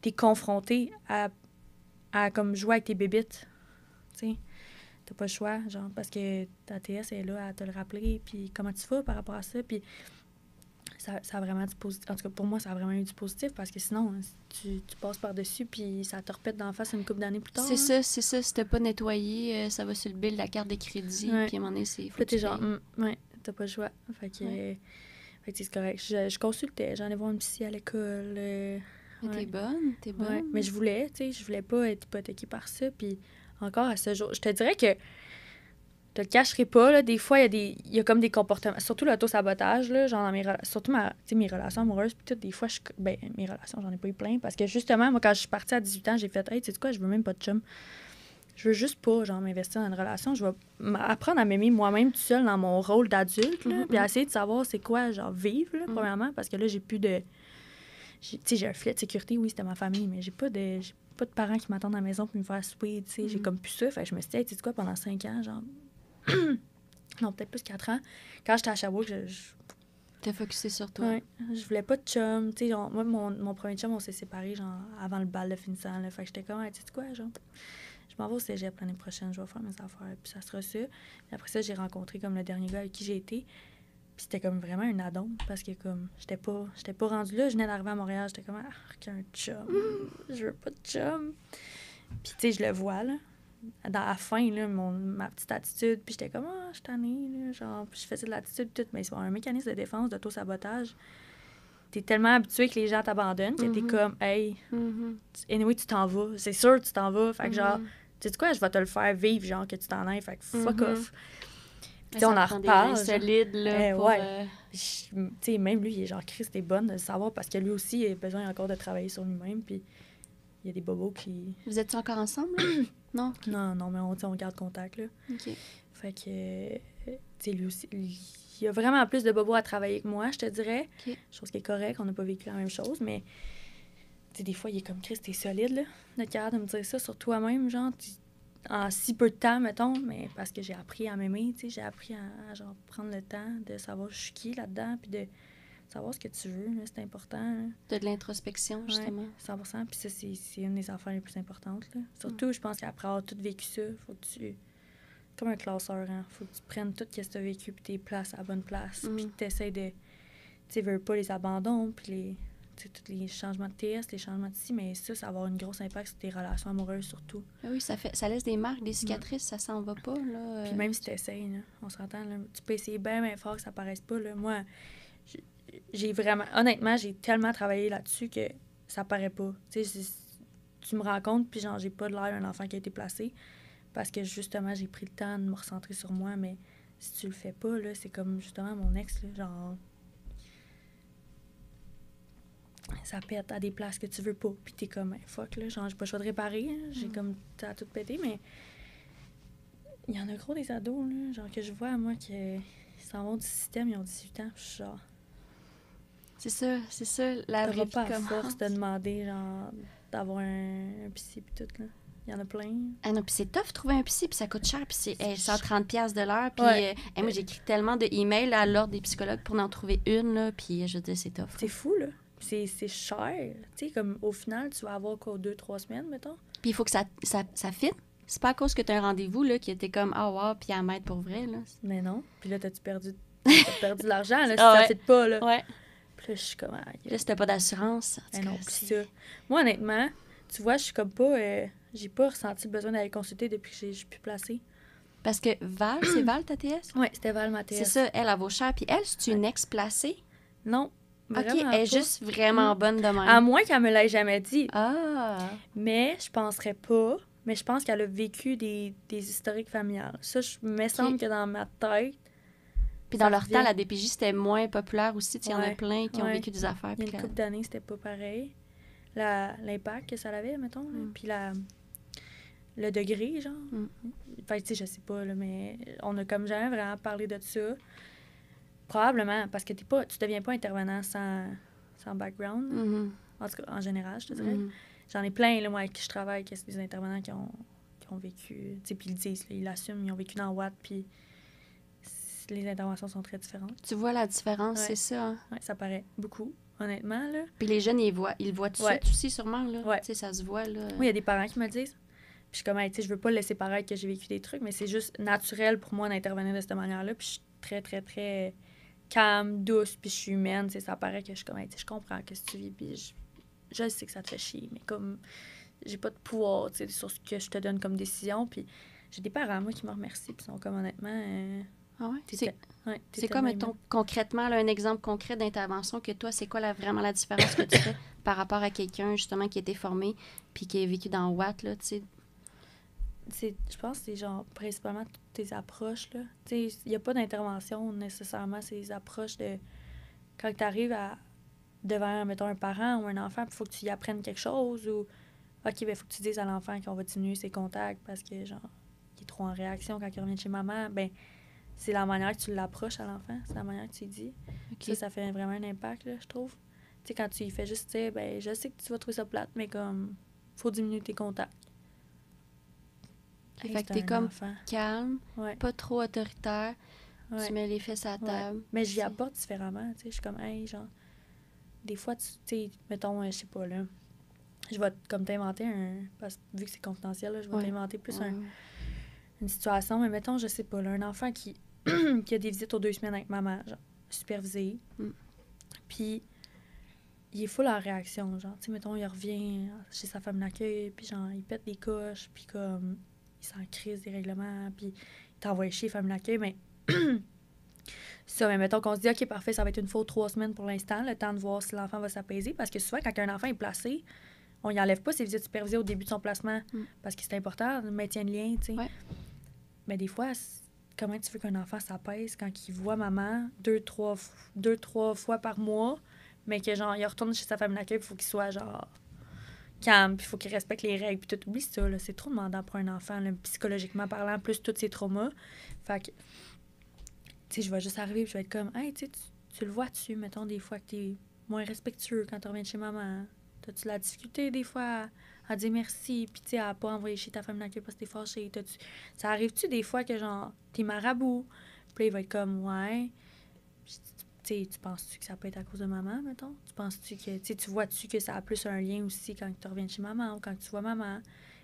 t'es confronté à comme jouer avec tes bébites. Tu sais, t'as pas le choix, genre, parce que ta TS est là à te le rappeler, puis comment tu fais par rapport à ça. Puis ça a vraiment du positif. En tout cas, pour moi, ça a vraiment eu du positif parce que sinon, tu passes par-dessus puis ça te repète d'en face une couple d'années plus tard. C'est ça. Si t'as pas nettoyé, ça va sur le bill de la carte de crédit. Ouais. Puis à un moment donné, c'est... Là, t'es genre, ouais, t'as pas le choix. Fait que c'est correct. Je consultais, j'en ai voir une psy à l'école. T'es bonne. Ouais. Mais je voulais pas être hypothéquée par ça. Puis encore à ce jour, je te dirais que je te le cacherai pas, là, des fois, il y a comme des comportements, surtout l'auto-sabotage, là, genre dans surtout mes relations amoureuses, puis tout, des fois, mes relations, j'en ai pas eu plein, parce que justement, moi, quand je suis partie à 18 ans, j'ai fait, hey, tu sais quoi, je veux même pas de chum. Je veux juste pas, genre, m'investir dans une relation. Je vais apprendre à m'aimer moi-même tout seul dans mon rôle d'adulte, là, puis essayer de savoir c'est quoi, genre, vivre, là, premièrement, parce que là, j'ai plus de... Tu sais, j'ai un filet de sécurité, oui, c'était ma famille, mais j'ai pas de parents qui m'attendent à la maison pour me faire souper, tu sais, j'ai comme plus ça. Fait que je me suis dit, hey, tu sais quoi, pendant 5 ans, genre... non, peut-être plus 4 ans. Quand j'étais à Sherbrooke, T'es focusé sur toi. Ouais, je voulais pas de chum. Tu sais, moi, mon premier chum, on s'est séparés, genre, avant le bal de finissant, là. Fait que j'étais comme, hey, tu sais quoi, genre... Je m'en vais au cégep l'année prochaine, je vais faire mes affaires, puis ça sera ça. Puis après ça, j'ai rencontré comme le dernier gars avec qui j'ai été. Puis c'était comme vraiment un addon, parce que comme, j'étais pas rendue là. Je venais d'arriver à Montréal, j'étais comme, qu'un chum. Je veux pas de chum. Puis tu sais, je le vois, là. Dans la fin, là, ma petite attitude, puis j'étais comme, je suis tannée, là, genre, puis je faisais de l'attitude, tout, mais c'est un mécanisme de défense, d'auto-sabotage. T'es tellement habitué que les gens t'abandonnent que t'es comme, hey, anyway, tu t'en vas, c'est sûr tu t'en vas, fait que genre, tu sais quoi, je vais te le faire vivre, genre, que tu t'en ailles, fait que fuck off. Puis on en reparle. C'est solide, là, pour... Tu sais, même lui, il est genre, Chris, t'es bonne de le savoir, parce que lui aussi, il a besoin encore de travailler sur lui-même, puis il y a des bobos qui... Vous êtes encore ensemble, là? Non? Okay. Non, mais on garde contact, là. OK. Fait que, tu sais, lui aussi, il y a vraiment plus de bobos à travailler que moi, je te dirais. Okay. Chose qui est correcte, on n'a pas vécu la même chose, mais, tu sais, des fois, il est comme, Chris, t'es solide, là, d'être capable de me dire ça sur toi-même, genre, en si peu de temps, mettons, mais parce que j'ai appris à m'aimer, tu sais, j'ai appris à, genre, prendre le temps de savoir je suis qui là-dedans, puis de savoir ce que tu veux, là, c'est important. Là. De l'introspection, justement. Ouais, 100%. Puis ça, c'est une des affaires les plus importantes. Là. Surtout, je pense qu'après avoir tout vécu ça, faut que tu... Comme un classeur, hein. Faut que tu prennes tout ce que tu as vécu, puis t'es places à la bonne place. Puis que tu essaies de... Tu veux pas les abandons, puis tous les changements de TS, les changements de ci, mais ça va avoir un gros impact sur tes relations amoureuses, surtout. Oui, ça laisse des marques, des cicatrices, ça s'en va pas, là. Puis même si tu essaies, là, on s'entend, là, tu peux essayer bien fort que ça paraisse pas, là. Moi... J'ai vraiment... Honnêtement, j'ai tellement travaillé là-dessus que ça paraît pas. Tu sais, tu me rends compte, puis genre, j'ai pas de l'air d'un enfant qui a été placé parce que, justement, j'ai pris le temps de me recentrer sur moi, mais si tu le fais pas, là, c'est comme, justement, mon ex, là, genre... Ça pète à des places que tu veux pas, puis t'es comme, fuck, là, genre, j'ai pas le choix de réparer, hein. J'ai comme, ça a tout pété, mais... Il y en a gros des ados, là, genre, que je vois, moi, qui s'en vont du système, ils ont 18 ans, puis je suis genre... C'est ça, la vraie vie pas à commence. Force de demander, genre, d'avoir un psy pis tout, là. Il y en a plein. Ah non, puis c'est tough de trouver un psy, puis ça coûte cher, puis c'est 130$ de l'heure, puis moi, j'écris tellement de emails à l'ordre des psychologues pour en trouver une, là, puis je dis c'est tough. C'est fou, là. C'est cher. Tu sais, comme, au final, tu vas avoir, quoi, 2-3 semaines, mettons? Puis il faut que ça fit. C'est pas à cause que t'as un rendez-vous, là, qui était comme, wow, puis à mettre pour vrai, là. Mais non. Puis là, t'as-tu perdu de l'argent, là, si ça fit pas, là. Ouais. Puis là, je suis comme... Là, si t'as pas d'assurance... non, pis ça. Moi, honnêtement, tu vois, je suis comme pas... j'ai pas ressenti le besoin d'aller consulter depuis que je suis plus placée. Parce que Val, c'est Val, ta TS? Oui, c'était Val, ma TS. C'est ça, elle vaut cher. Puis elle, c'est une ex-placée? Non, OK, elle est juste vraiment bonne de même. À moins qu'elle me l'ait jamais dit. Ah! Mais je penserais pas. Mais je pense qu'elle a vécu des historiques familiales. Ça, il me semble que dans ma tête... Puis dans leur temps, la DPJ, c'était moins populaire aussi. Il y en a plein qui ont vécu des affaires. Il y a une couple d'années, c'était pas pareil. L'impact que ça avait, mettons. Puis le degré, genre. Fait tu sais, je sais pas, là, mais on a comme jamais vraiment parlé de ça. Probablement, parce que tu deviens pas intervenant sans background. En tout cas, en général, je te dirais. J'en ai plein, là, moi, avec qui je travaille, que c'est des intervenants qui ont vécu... Tu sais, puis ils le disent, là, ils l'assument, ils ont vécu dans Watt, puis... Les interventions sont très différentes. Tu vois la différence, c'est ça? Hein? Oui, ça paraît beaucoup, honnêtement, là. Puis les jeunes, ils le voient tout de suite aussi, sûrement, là. Ouais. Tu sais, ça se voit, là. Oui, il y a des parents qui me le disent. Puis je suis comme, hey, tu sais, je veux pas laisser paraître que j'ai vécu des trucs, mais c'est juste naturel pour moi d'intervenir de cette manière-là. Puis je suis très, très, très calme, douce, puis je suis humaine, ça paraît que je suis comme, hey, je comprends ce que tu vis, puis je sais que ça te fait chier, mais comme, j'ai pas de pouvoir, sur ce que je te donne comme décision, puis j'ai des parents, moi, qui me remercient, puis sont comme, honnêtement... Ah ouais? Ouais, c'est quoi, mettons, concrètement, là, un exemple concret d'intervention que toi, c'est quoi vraiment la différence que tu fais par rapport à quelqu'un, justement, qui a été formé puis qui a vécu dans Watt, là, tu sais? Je pense que c'est genre principalement toutes tes approches, là. Tu sais, il n'y a pas d'intervention nécessairement, c'est les approches de... Quand tu arrives devant, mettons, un parent ou un enfant, il faut que tu y apprennes quelque chose ou... OK, ben faut que tu dises à l'enfant qu'on va diminuer ses contacts parce que, genre, il est trop en réaction quand il revient de chez maman. Ben c'est la manière que tu l'approches à l'enfant, c'est la manière que tu lui dis. Okay. Ça fait vraiment un impact, là, je trouve. Tu sais, quand tu lui fais juste dire, ben je sais que tu vas trouver ça plate, mais comme, faut diminuer tes contacts. Okay, fait que t'es comme calme, pas trop autoritaire, tu mets les fesses à la table. Mais j'y apporte différemment, tu sais, je suis comme, hey, genre, des fois, tu sais, mettons, je sais pas, là, je vais comme t'inventer parce que vu que c'est confidentiel, là, je vais t'inventer plus une situation, mais mettons, je sais pas, là, un enfant qui a des visites aux 2 semaines avec maman, genre, supervisée. Puis, il est full en réaction, genre, tu sais, mettons, il revient chez sa femme d'accueil, puis genre, il pète des coches, puis comme, il s'en crise des règlements, puis il t'envoie chier, femme d'accueil, mais ça, mais mettons qu'on se dit, OK, parfait, ça va être une fois 3 semaines pour l'instant, le temps de voir si l'enfant va s'apaiser, parce que souvent, quand un enfant est placé, on y enlève pas ses visites supervisées au début de son placement, parce que c'est important, le maintien de lien, tu sais. Ouais. Mais des fois, comment tu veux qu'un enfant s'apaise quand il voit maman 2-3 fois par mois, mais que genre, il retourne chez sa famille d'accueil, il faut qu'il soit genre calme, puis il faut qu'il respecte les règles, puis tout. Oublie ça, là, c'est trop demandant pour un enfant, là, psychologiquement parlant, plus tous ses traumas. Fait que, tu sais, je vais juste arriver, puis je vais être comme, hey, tu le vois-tu, mettons, des fois que t'es moins respectueux quand tu reviens de chez maman. T'as-tu la difficulté, des fois, à dire merci, puis tu sais, à pas envoyer chez ta femme d'accueil parce que t'es fâchée. Ça arrive-tu des fois que, genre, t'es marabout? Puis là, il va être comme, ouais. Tu sais, tu penses-tu que ça peut être à cause de maman, mettons? Tu penses-tu que, tu vois-tu que ça a plus un lien aussi quand tu reviens de chez maman ou quand tu vois maman?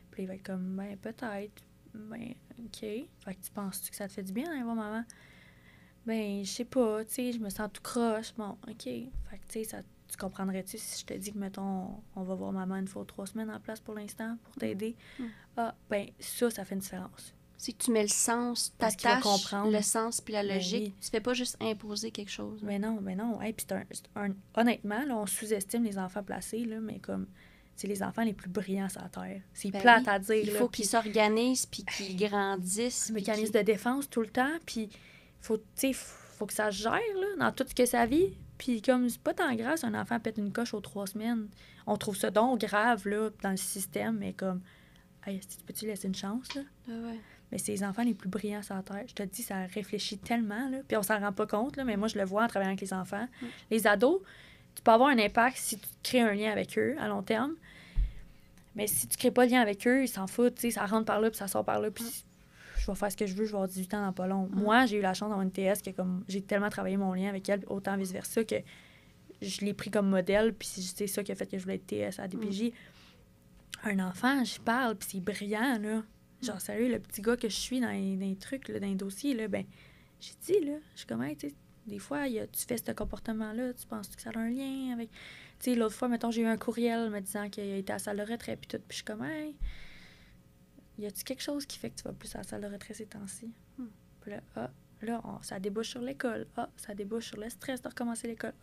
Puis là, il va être comme, ben, peut-être. Ben, OK. Fait que tu penses-tu que ça te fait du bien d'aller voir maman? Ben, je sais pas, tu sais, je me sens tout croche. Bon, OK. Fait que, tu sais, tu comprendrais-tu si je te dis que, mettons, on va voir maman une fois 3 semaines en place pour l'instant pour t'aider? Ah, ben, ça fait une différence. C'est que tu mets le sens, t'attaches le sens puis la logique. Ben oui. Tu fais pas juste imposer quelque chose. Mais non. Hey, puis honnêtement, là, on sous-estime les enfants placés, là, mais comme, c'est les enfants les plus brillants sur la Terre. C'est plate à dire. Il faut qu'ils s'organisent puis qu'ils grandissent. Un mécanisme de défense tout le temps, puis faut que ça se gère, là, dans tout ce que ça vit. Puis comme c'est pas tant grave si un enfant pète une coche aux 3 semaines. On trouve ça donc grave, là, dans le système, mais comme, hey, peux-tu laisser une chance, là? Ouais. Mais c'est les enfants les plus brillants sur la Terre. Je te dis, ça réfléchit tellement, là. Puis on s'en rend pas compte, là, mais moi, je le vois en travaillant avec les enfants. Les ados, tu peux avoir un impact si tu crées un lien avec eux à long terme. Mais si tu crées pas de lien avec eux, ils s'en foutent, tu sais, ça rentre par là, puis ça sort par là, puis je vais faire ce que je veux, je vais avoir 18 ans dans pas long. Moi, j'ai eu la chance d'avoir une TS que comme j'ai tellement travaillé mon lien avec elle, autant vice-versa, que je l'ai pris comme modèle, puis c'est ça qui a fait que je voulais être TS à DPJ. Un enfant, je parle, puis c'est brillant, là. Genre, sérieux, le petit gars que je suis dans les trucs, là, dans les dossiers, là, ben, j'ai dit, là, je suis comme, hey, tu sais, des fois, tu fais ce comportement-là, tu penses que ça a un lien avec... Tu sais, l'autre fois, mettons, j'ai eu un courriel me disant qu'il était à la salle de retrait, puis tout, puis je suis comme, hey, y a-tu quelque chose qui fait que tu vas plus à la salle de retrait ces temps-ci? Puis là, ça débouche sur l'école. Ça débouche sur le stress de recommencer l'école.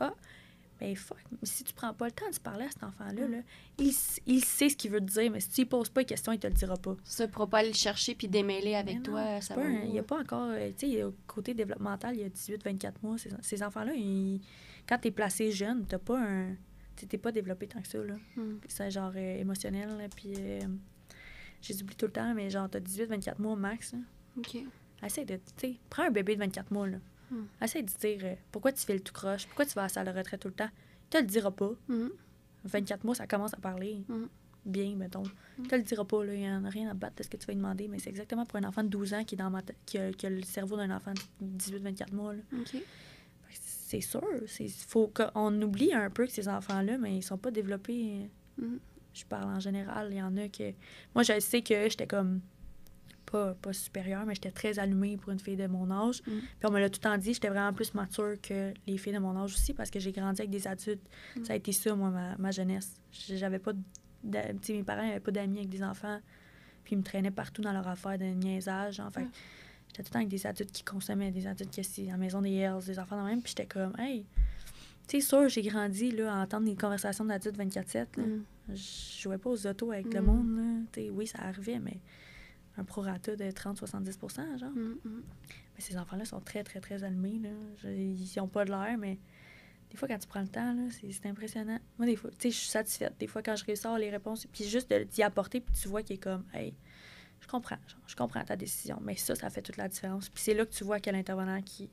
Ben fuck, si tu prends pas le temps de se parler à cet enfant-là, là, il sait ce qu'il veut te dire, mais si tu lui poses pas de questions, il te le dira pas. Ça, pour pas aller le chercher puis démêler avec toi, ça va. Il n'y a pas encore, tu sais, au côté développemental, il y a 18-24 mois. Ces enfants-là, quand t'es placé jeune, t'as pas t'es pas développé tant que ça, là. C'est genre émotionnel, puis j'ai oublié tout le temps, mais genre, t'as 18-24 mois max, là. OK. Essaye de, tu sais, prends un bébé de 24 mois, là. Essaye de dire pourquoi tu fais le tout croche, pourquoi tu vas à la salle de retraite tout le temps. Il te le dira pas. 24 mois, ça commence à parler. Bien, mettons. Il te le dira pas, là. Il n'y en a rien à battre de ce que tu vas lui demander, mais c'est exactement pour un enfant de 12 ans qui a le cerveau d'un enfant de 18-24 mois, là. OK. C'est sûr. Il faut qu'on oublie un peu que ces enfants-là, mais ils sont pas développés. Je parle en général. Il y en a que... Moi, je sais que j'étais comme pas supérieure, mais j'étais très allumée pour une fille de mon âge. Puis on me l'a tout le temps dit, j'étais vraiment plus mature que les filles de mon âge aussi, parce que j'ai grandi avec des adultes. Ça a été ça, moi, ma jeunesse. J'avais pas mes parents n'avaient pas d'amis avec des enfants, puis ils me traînaient partout dans leur affaire de niaisage. Genre, fait j'étais tout le temps avec des adultes qui consommaient, des adultes qui étaient à la maison des Hells, des enfants de même, puis j'étais comme, hey, tu sais, sûr, j'ai grandi là, à entendre des conversations d'adultes 24/7. Je jouais pas aux autos avec le monde. Là. T'sais, oui, ça arrivait, mais un prorata de 30-70%, genre. Mais ces enfants-là sont très, très, très allumés. Là. Ils n'ont pas de l'air, mais des fois, quand tu prends le temps, là, c'est impressionnant. Moi, des fois, tu sais, je suis satisfaite. Des fois, quand je réussis à avoir les réponses, puis juste d'y apporter, puis tu vois qu'il est comme, hey, je comprends ta décision. Mais ça fait toute la différence. Puis c'est là que tu vois quel intervenant qui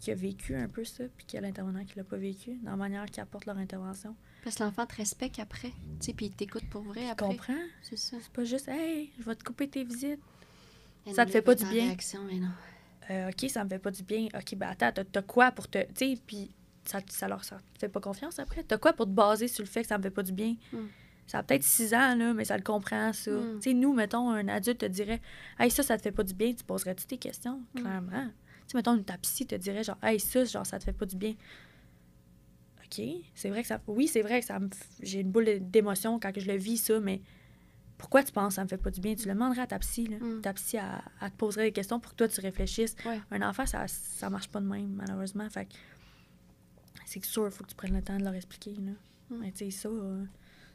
a vécu un peu ça, puis quel intervenant qui l'a pas vécu, dans la manière qu'ils apportent leur intervention. Parce que l'enfant te respecte après, tu sais, puis il t'écoute pour vrai après. Tu comprends? C'est ça. C'est pas juste, hey, je vais te couper tes visites. Elle ça te fait pas du bien. Réaction, mais non. OK, ça me fait pas du bien. OK, ben attends, t'as quoi pour te... Tu sais, puis ça te fait pas confiance après. T'as quoi pour te baser sur le fait que ça me fait pas du bien? Ça a peut-être 6 ans, là, mais ça le comprend, ça. Tu sais, nous, mettons, un adulte te dirait, hey, ça te fait pas du bien, tu poserais-tu tes questions? Clairement. Tu sais, mettons, ta psy te dirait, genre, hey, ça te fait pas du bien. OK, c'est vrai que ça... Oui, c'est vrai que j'ai une boule d'émotion quand je le vis, ça, mais pourquoi tu penses que ça me fait pas du bien? Tu le demanderais à ta psy, là. Ta psy, elle te poserait des questions pour que toi, tu réfléchisses. Ouais. Un enfant, ça marche pas de même, malheureusement. Fait que c'est sûr, il faut que tu prennes le temps de leur expliquer, là. Mais tu sais, ça...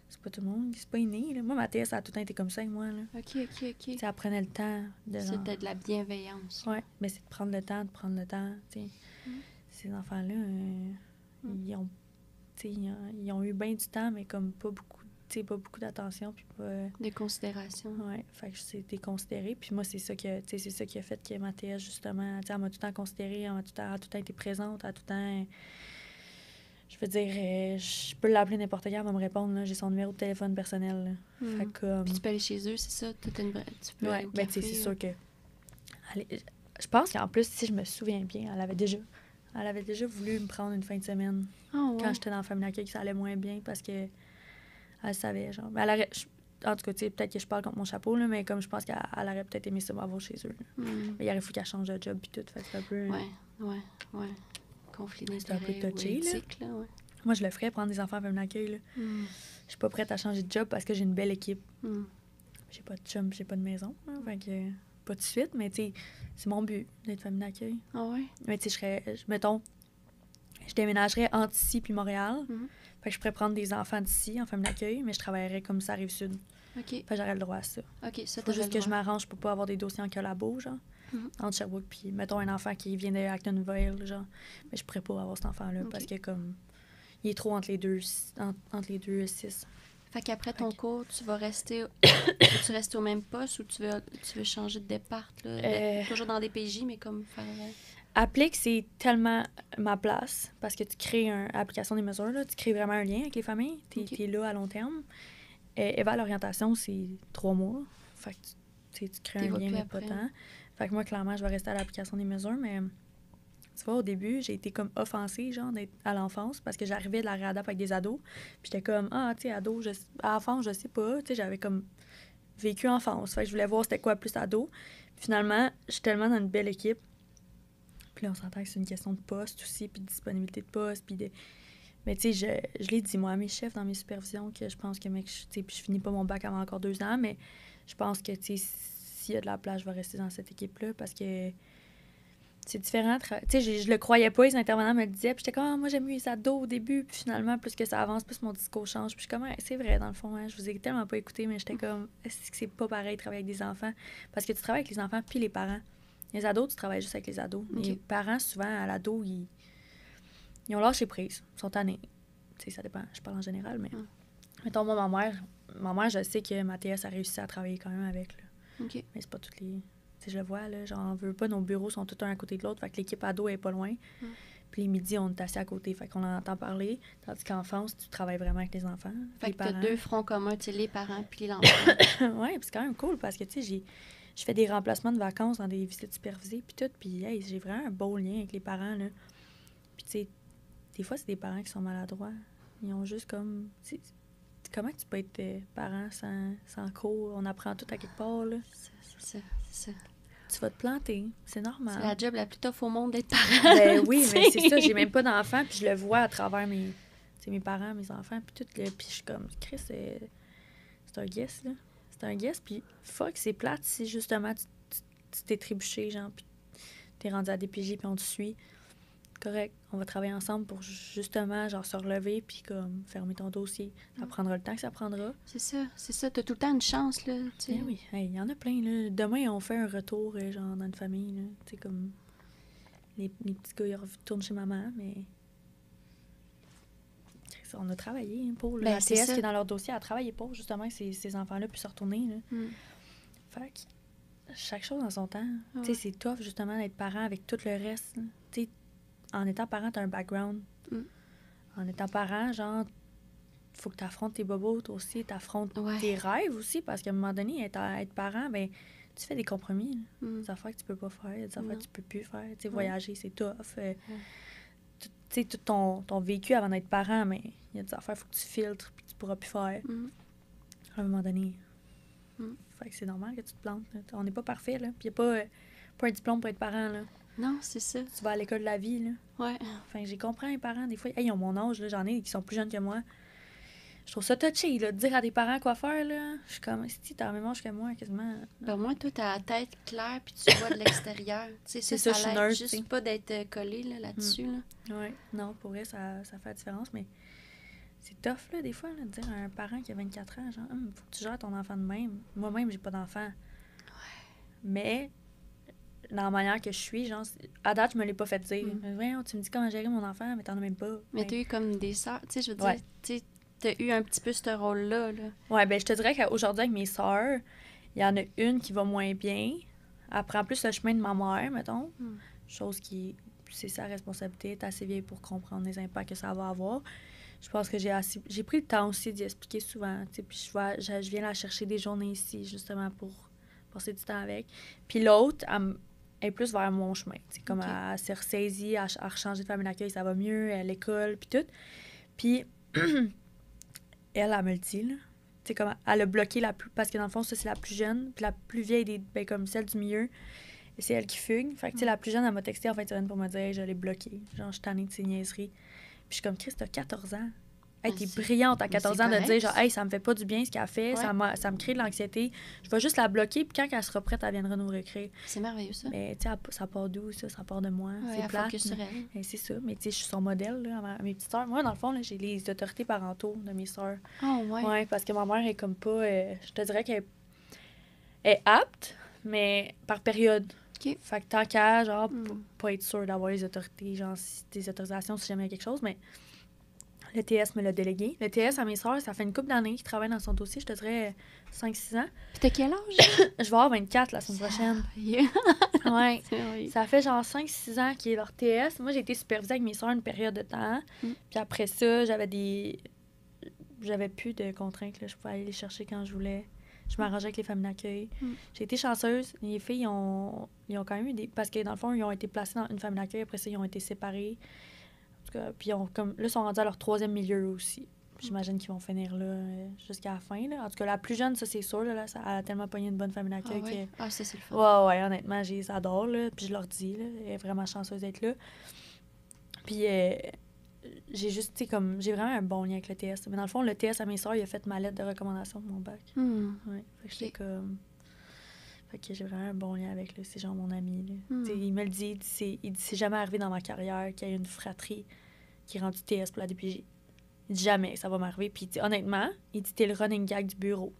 c'est pas tout le monde, c'est pas inné. Là. Moi, ma thèse, ça a tout le temps été comme ça avec moi. Là. OK. Ça apprenait le temps. C'était de la bienveillance. Oui, mais c'est de prendre le temps. Ces enfants-là, ils ont eu bien du temps, mais comme pas beaucoup d'attention. Puis pas... de considération. Oui, fait que c'était considéré. Puis moi, c'est ça qui a fait que ma thèse, justement, elle m'a tout le temps considérée, elle a tout le temps été présente, elle a tout le temps... Je veux dire, je peux l'appeler n'importe quand, elle va me répondre. Là. J'ai son numéro de téléphone personnel. Là. Fait que, puis tu peux aller chez eux, c'est ça? Tu peux aller au café, café, c'est sûr que... Je pense qu'en plus, si je me souviens bien, elle avait déjà voulu me prendre une fin de semaine. Oh, ouais. Quand j'étais dans la famille d'accueil, ça allait moins bien parce que elle savait, genre... Mais en tout cas, peut-être que je parle contre mon chapeau, là, mais comme je pense qu'elle aurait peut-être aimé ça m'avoir chez eux. Mais il aurait fallu qu'elle change de job puis tout. Fait que c'est un peu... Ouais. Conflit d'intérêt. C'est un peu touché, éthique, là. Ouais. Moi, je le ferais, prendre des enfants à famille d'accueil, là. Je suis pas prête à changer de job parce que j'ai une belle équipe. J'ai pas de chum, j'ai pas de maison. Là, fait que... Pas de suite, mais tu sais, c'est mon but d'être famille d'accueil. Ah ouais? Mais tu sais, je déménagerais entre ici puis Montréal. Fait que je pourrais prendre des enfants d'ici en famille d'accueil, mais je travaillerais comme ça Rive-Sud. OK. Fait que j'aurais le droit à ça. OK, ça, faut juste que je m'arrange pour pas avoir des dossiers en collabo, genre. Entre Sherbrooke puis, mettons, un enfant qui vient de Actonville, genre. Mais je pourrais pas avoir cet enfant-là parce que, comme, il est trop entre les deux 6. Fait qu'après ton cours, tu vas rester au même poste ou tu veux changer de départ, là? Toujours dans des PJ, mais comme faire... Applique, c'est tellement ma place parce que tu crées une application des mesures, là, tu crées vraiment un lien avec les familles. T'es là à long terme. Eva, l'orientation, c'est 3 mois. Fait que tu crées un lien, mais pas tant. Fait que moi, clairement, je vais rester à l'application des mesures, mais tu vois, au début, j'ai été comme offensée, genre, d'être à l'enfance parce que j'arrivais de la réadap avec des ados. Puis j'étais comme, tu sais, ado, à enfance, je sais pas. Tu sais, j'avais comme vécu enfance. Fait que je voulais voir c'était quoi plus ado. Puis finalement, je suis tellement dans une belle équipe. Puis là, on s'entend que c'est une question de poste aussi, puis de disponibilité de poste, puis de... Mais tu sais, je l'ai dit, moi, à mes chefs dans mes supervisions, que je pense que, mec, tu sais, puis je finis pas mon bac avant encore 2 ans, mais je pense que, tu sais, s'il y a de la place, je vais rester dans cette équipe-là, parce que c'est différent. Tu sais, je le croyais pas, les intervenants me le disaient, puis j'étais comme, moi, j'aime mieux les ados au début, puis finalement, plus que ça avance, plus mon discours change, puis je suis comme, c'est vrai, dans le fond, je vous ai tellement pas écouté, mais j'étais comme, est-ce que c'est pas pareil de travailler avec des enfants? Parce que tu travailles avec les enfants puis les parents. Les ados, tu travailles juste avec les ados. Okay. Les parents, souvent, à l'ado, ils ont lâché prise. Ils sont tannés. Tu sais, ça dépend. Je parle en général, mais... Mettons, moi, ma mère, je sais que ma TS a réussi à travailler quand même avec, là. OK. Mais c'est pas toutes les... Tu sais, je le vois, là, genre, on veut pas, nos bureaux sont tous un à côté de l'autre, fait que l'équipe ado est pas loin. Puis les midis, on est assis à côté, fait qu'on en entend parler. Tandis qu'enfance, tu travailles vraiment avec les enfants. Fait que t'as 2 fronts communs, tu sais, les parents puis l'enfant. Ouais, puis c'est quand même cool, parce que, tu sais, je fais des remplacements de vacances dans des visites supervisées, puis tout, puis hey, j'ai vraiment un beau lien avec les parents, là. Puis tu sais, des fois, c'est des parents qui sont maladroits. Ils ont juste comme... comment tu peux être parent sans cours? On apprend tout à quelque part, là. C'est ça. Tu vas te planter, c'est normal. C'est la job la plus tough au monde d'être parent. Ben oui, mais c'est ça, j'ai même pas d'enfants, puis je le vois à travers mes parents, mes enfants, puis tout, puis je suis comme, Chris, c'est un guess, là. C'est un guess, puis fuck, c'est plate si justement tu t'es trébuché, genre, puis t'es rendu à DPJ, puis on te suit. Correct, on va travailler ensemble pour justement, genre, se relever, puis comme, fermer ton dossier. Ça prendra le temps que ça prendra. C'est ça. T'as tout le temps une chance, là, tu sais. Ben oui, il y en a plein, là. Demain, on fait un retour, genre, dans une famille, là. Tu sais, comme, les petits gars, ils retournent chez maman, mais... On a travaillé pour la TS qui est dans leur dossier, à travailler pour, justement, que ces enfants-là puissent se retourner, là. Fait que, chaque chose en son temps. Tu sais, c'est tough, justement, d'être parent avec tout le reste, là. Tu sais, en étant parent, t'as un background. En étant parent, genre, faut que t'affrontes tes bobos, toi aussi, t'affrontes tes rêves aussi, parce qu'à un moment donné, être parent, ben tu fais des compromis. Des affaires que tu peux pas faire, des affaires que tu peux plus faire. Tu sais, voyager, c'est tough. Tu sais, tout ton vécu avant d'être parent, mais il y a des affaires, il faut que tu filtres, puis tu pourras plus faire. À un moment donné. Fait que c'est normal que tu te plantes. Là. On n'est pas parfait, là. Puis il n'y a pas un diplôme pour être parent, là. Non, c'est ça. Tu vas à l'école de la vie, là. Ouais. Enfin, j'ai compris les parents, des fois, ils ont mon âge, là, j'en ai qui sont plus jeunes que moi. Je trouve ça touché, là, de dire à des parents quoi faire, là. Je suis comme, si t'as la même âge que moi, quasiment. Ben, moi, toi, t'as la tête claire, puis tu vois de l'extérieur. Tu sais, ça l'aide nerd, juste pas d'être collé là-dessus, là. Oui, non, pour vrai, ça fait la différence, mais c'est tough, là, des fois, là, de dire à un parent qui a 24 ans, genre, faut que tu gères ton enfant de même. Moi-même, j'ai pas d'enfant. Ouais. Mais, dans la manière que je suis, genre, à date, je me l'ai pas fait dire. Ouais, tu me dis comment gérer mon enfant, mais t'en as même pas. Mais t'as eu comme des sœurs, tu sais, je veux dire, tu sais, t'as eu un petit peu ce rôle-là, là. Ouais, ben je te dirais qu'aujourd'hui, avec mes sœurs, il y en a une qui va moins bien. Elle prend plus le chemin de ma mère, mettons. Chose qui, c'est sa responsabilité, elle est assez vieille pour comprendre les impacts que ça va avoir. Je pense que j'ai pris le temps aussi d'y expliquer souvent, tu sais, puis je viens la chercher des journées ici, justement, pour passer du temps avec. Puis l'autre, elle est plus vers mon chemin. C'est comme elle s'est ressaisie, elle a rechangé de famille d'accueil, ça va mieux, à l'école, puis tout. Puis elle me le dit, là. Tu sais, comme elle a bloqué la plus... Parce que dans le fond, ça, c'est la plus jeune. Puis la plus vieille, comme celle du milieu, et c'est elle qui fugue. Fait que, tu sais, la plus jeune, elle m'a texté en fin de semaine pour me dire hey, « je l'ai bloquée. » Genre, je suis tannée de ces niaiseries. Puis je suis comme « Chris, t'as 14 ans. » Hey, t'es brillante à 14 ans de dire genre, hey, ça me fait pas du bien ce qu'elle fait, ça me crée de l'anxiété. Je vais juste la bloquer, puis quand elle sera prête, elle viendra nous recréer. C'est merveilleux, ça. Mais tu sais, ça part d'où, ça? Ça part de moi. C'est plate. C'est ça. Mais tu sais, je suis son modèle, là, à mes petites sœurs. Moi, dans le fond, là, j'ai les autorités parentaux de mes sœurs. Oh, ouais. Ouais, parce que ma mère est comme pas. Je te dirais qu'elle est apte, mais par période. OK. Fait que tant qu'à, genre, pas être sûre d'avoir les autorités, genre, des autorisations si jamais il y a quelque chose, mais. Le TS me l'a délégué. Le TS à mes sœurs, ça fait une couple d'années qu'il travaille dans son dossier, je te dirais 5-6 ans. Puis t'as quel âge? Je vais avoir 24 la semaine prochaine. Ouais. Ça fait genre 5-6 ans qu'il est leur TS. Moi, j'ai été supervisée avec mes sœurs une période de temps. Puis après ça, j'avais plus de contraintes. Là. Je pouvais aller les chercher quand je voulais. Je m'arrangeais avec les familles d'accueil. J'ai été chanceuse. Les filles, ils ont quand même eu des... Parce que dans le fond, ils ont été placés dans une famille d'accueil. Après ça, ils ont été séparés. Puis là, ils sont rendus à leur 3e milieu aussi. J'imagine qu'ils vont finir là jusqu'à la fin. Là. En tout cas, la plus jeune, ça, c'est sûr. Là, ça a tellement pogné une bonne famille d'accueil. Ça, c'est le fun. Ouais, honnêtement, je les adore. Là, puis je leur dis, là, elle est vraiment chanceuse d'être là. Puis j'ai juste, tu sais, comme, j'ai vraiment un bon lien avec le TS. Mais dans le fond, le TS à mes sœurs, il a fait ma lettre de recommandation de mon bac. Ouais, fait que j'étais comme... Fait que j'ai vraiment un bon lien avec lui. C'est genre mon ami. Il me le dit. Il dit c'est jamais arrivé dans ma carrière qu'il y ait une fratrie qui rend du TS pour la DPJ. Il dit jamais, ça va m'arriver. Puis il dit, honnêtement, il dit t'es le running gag du bureau.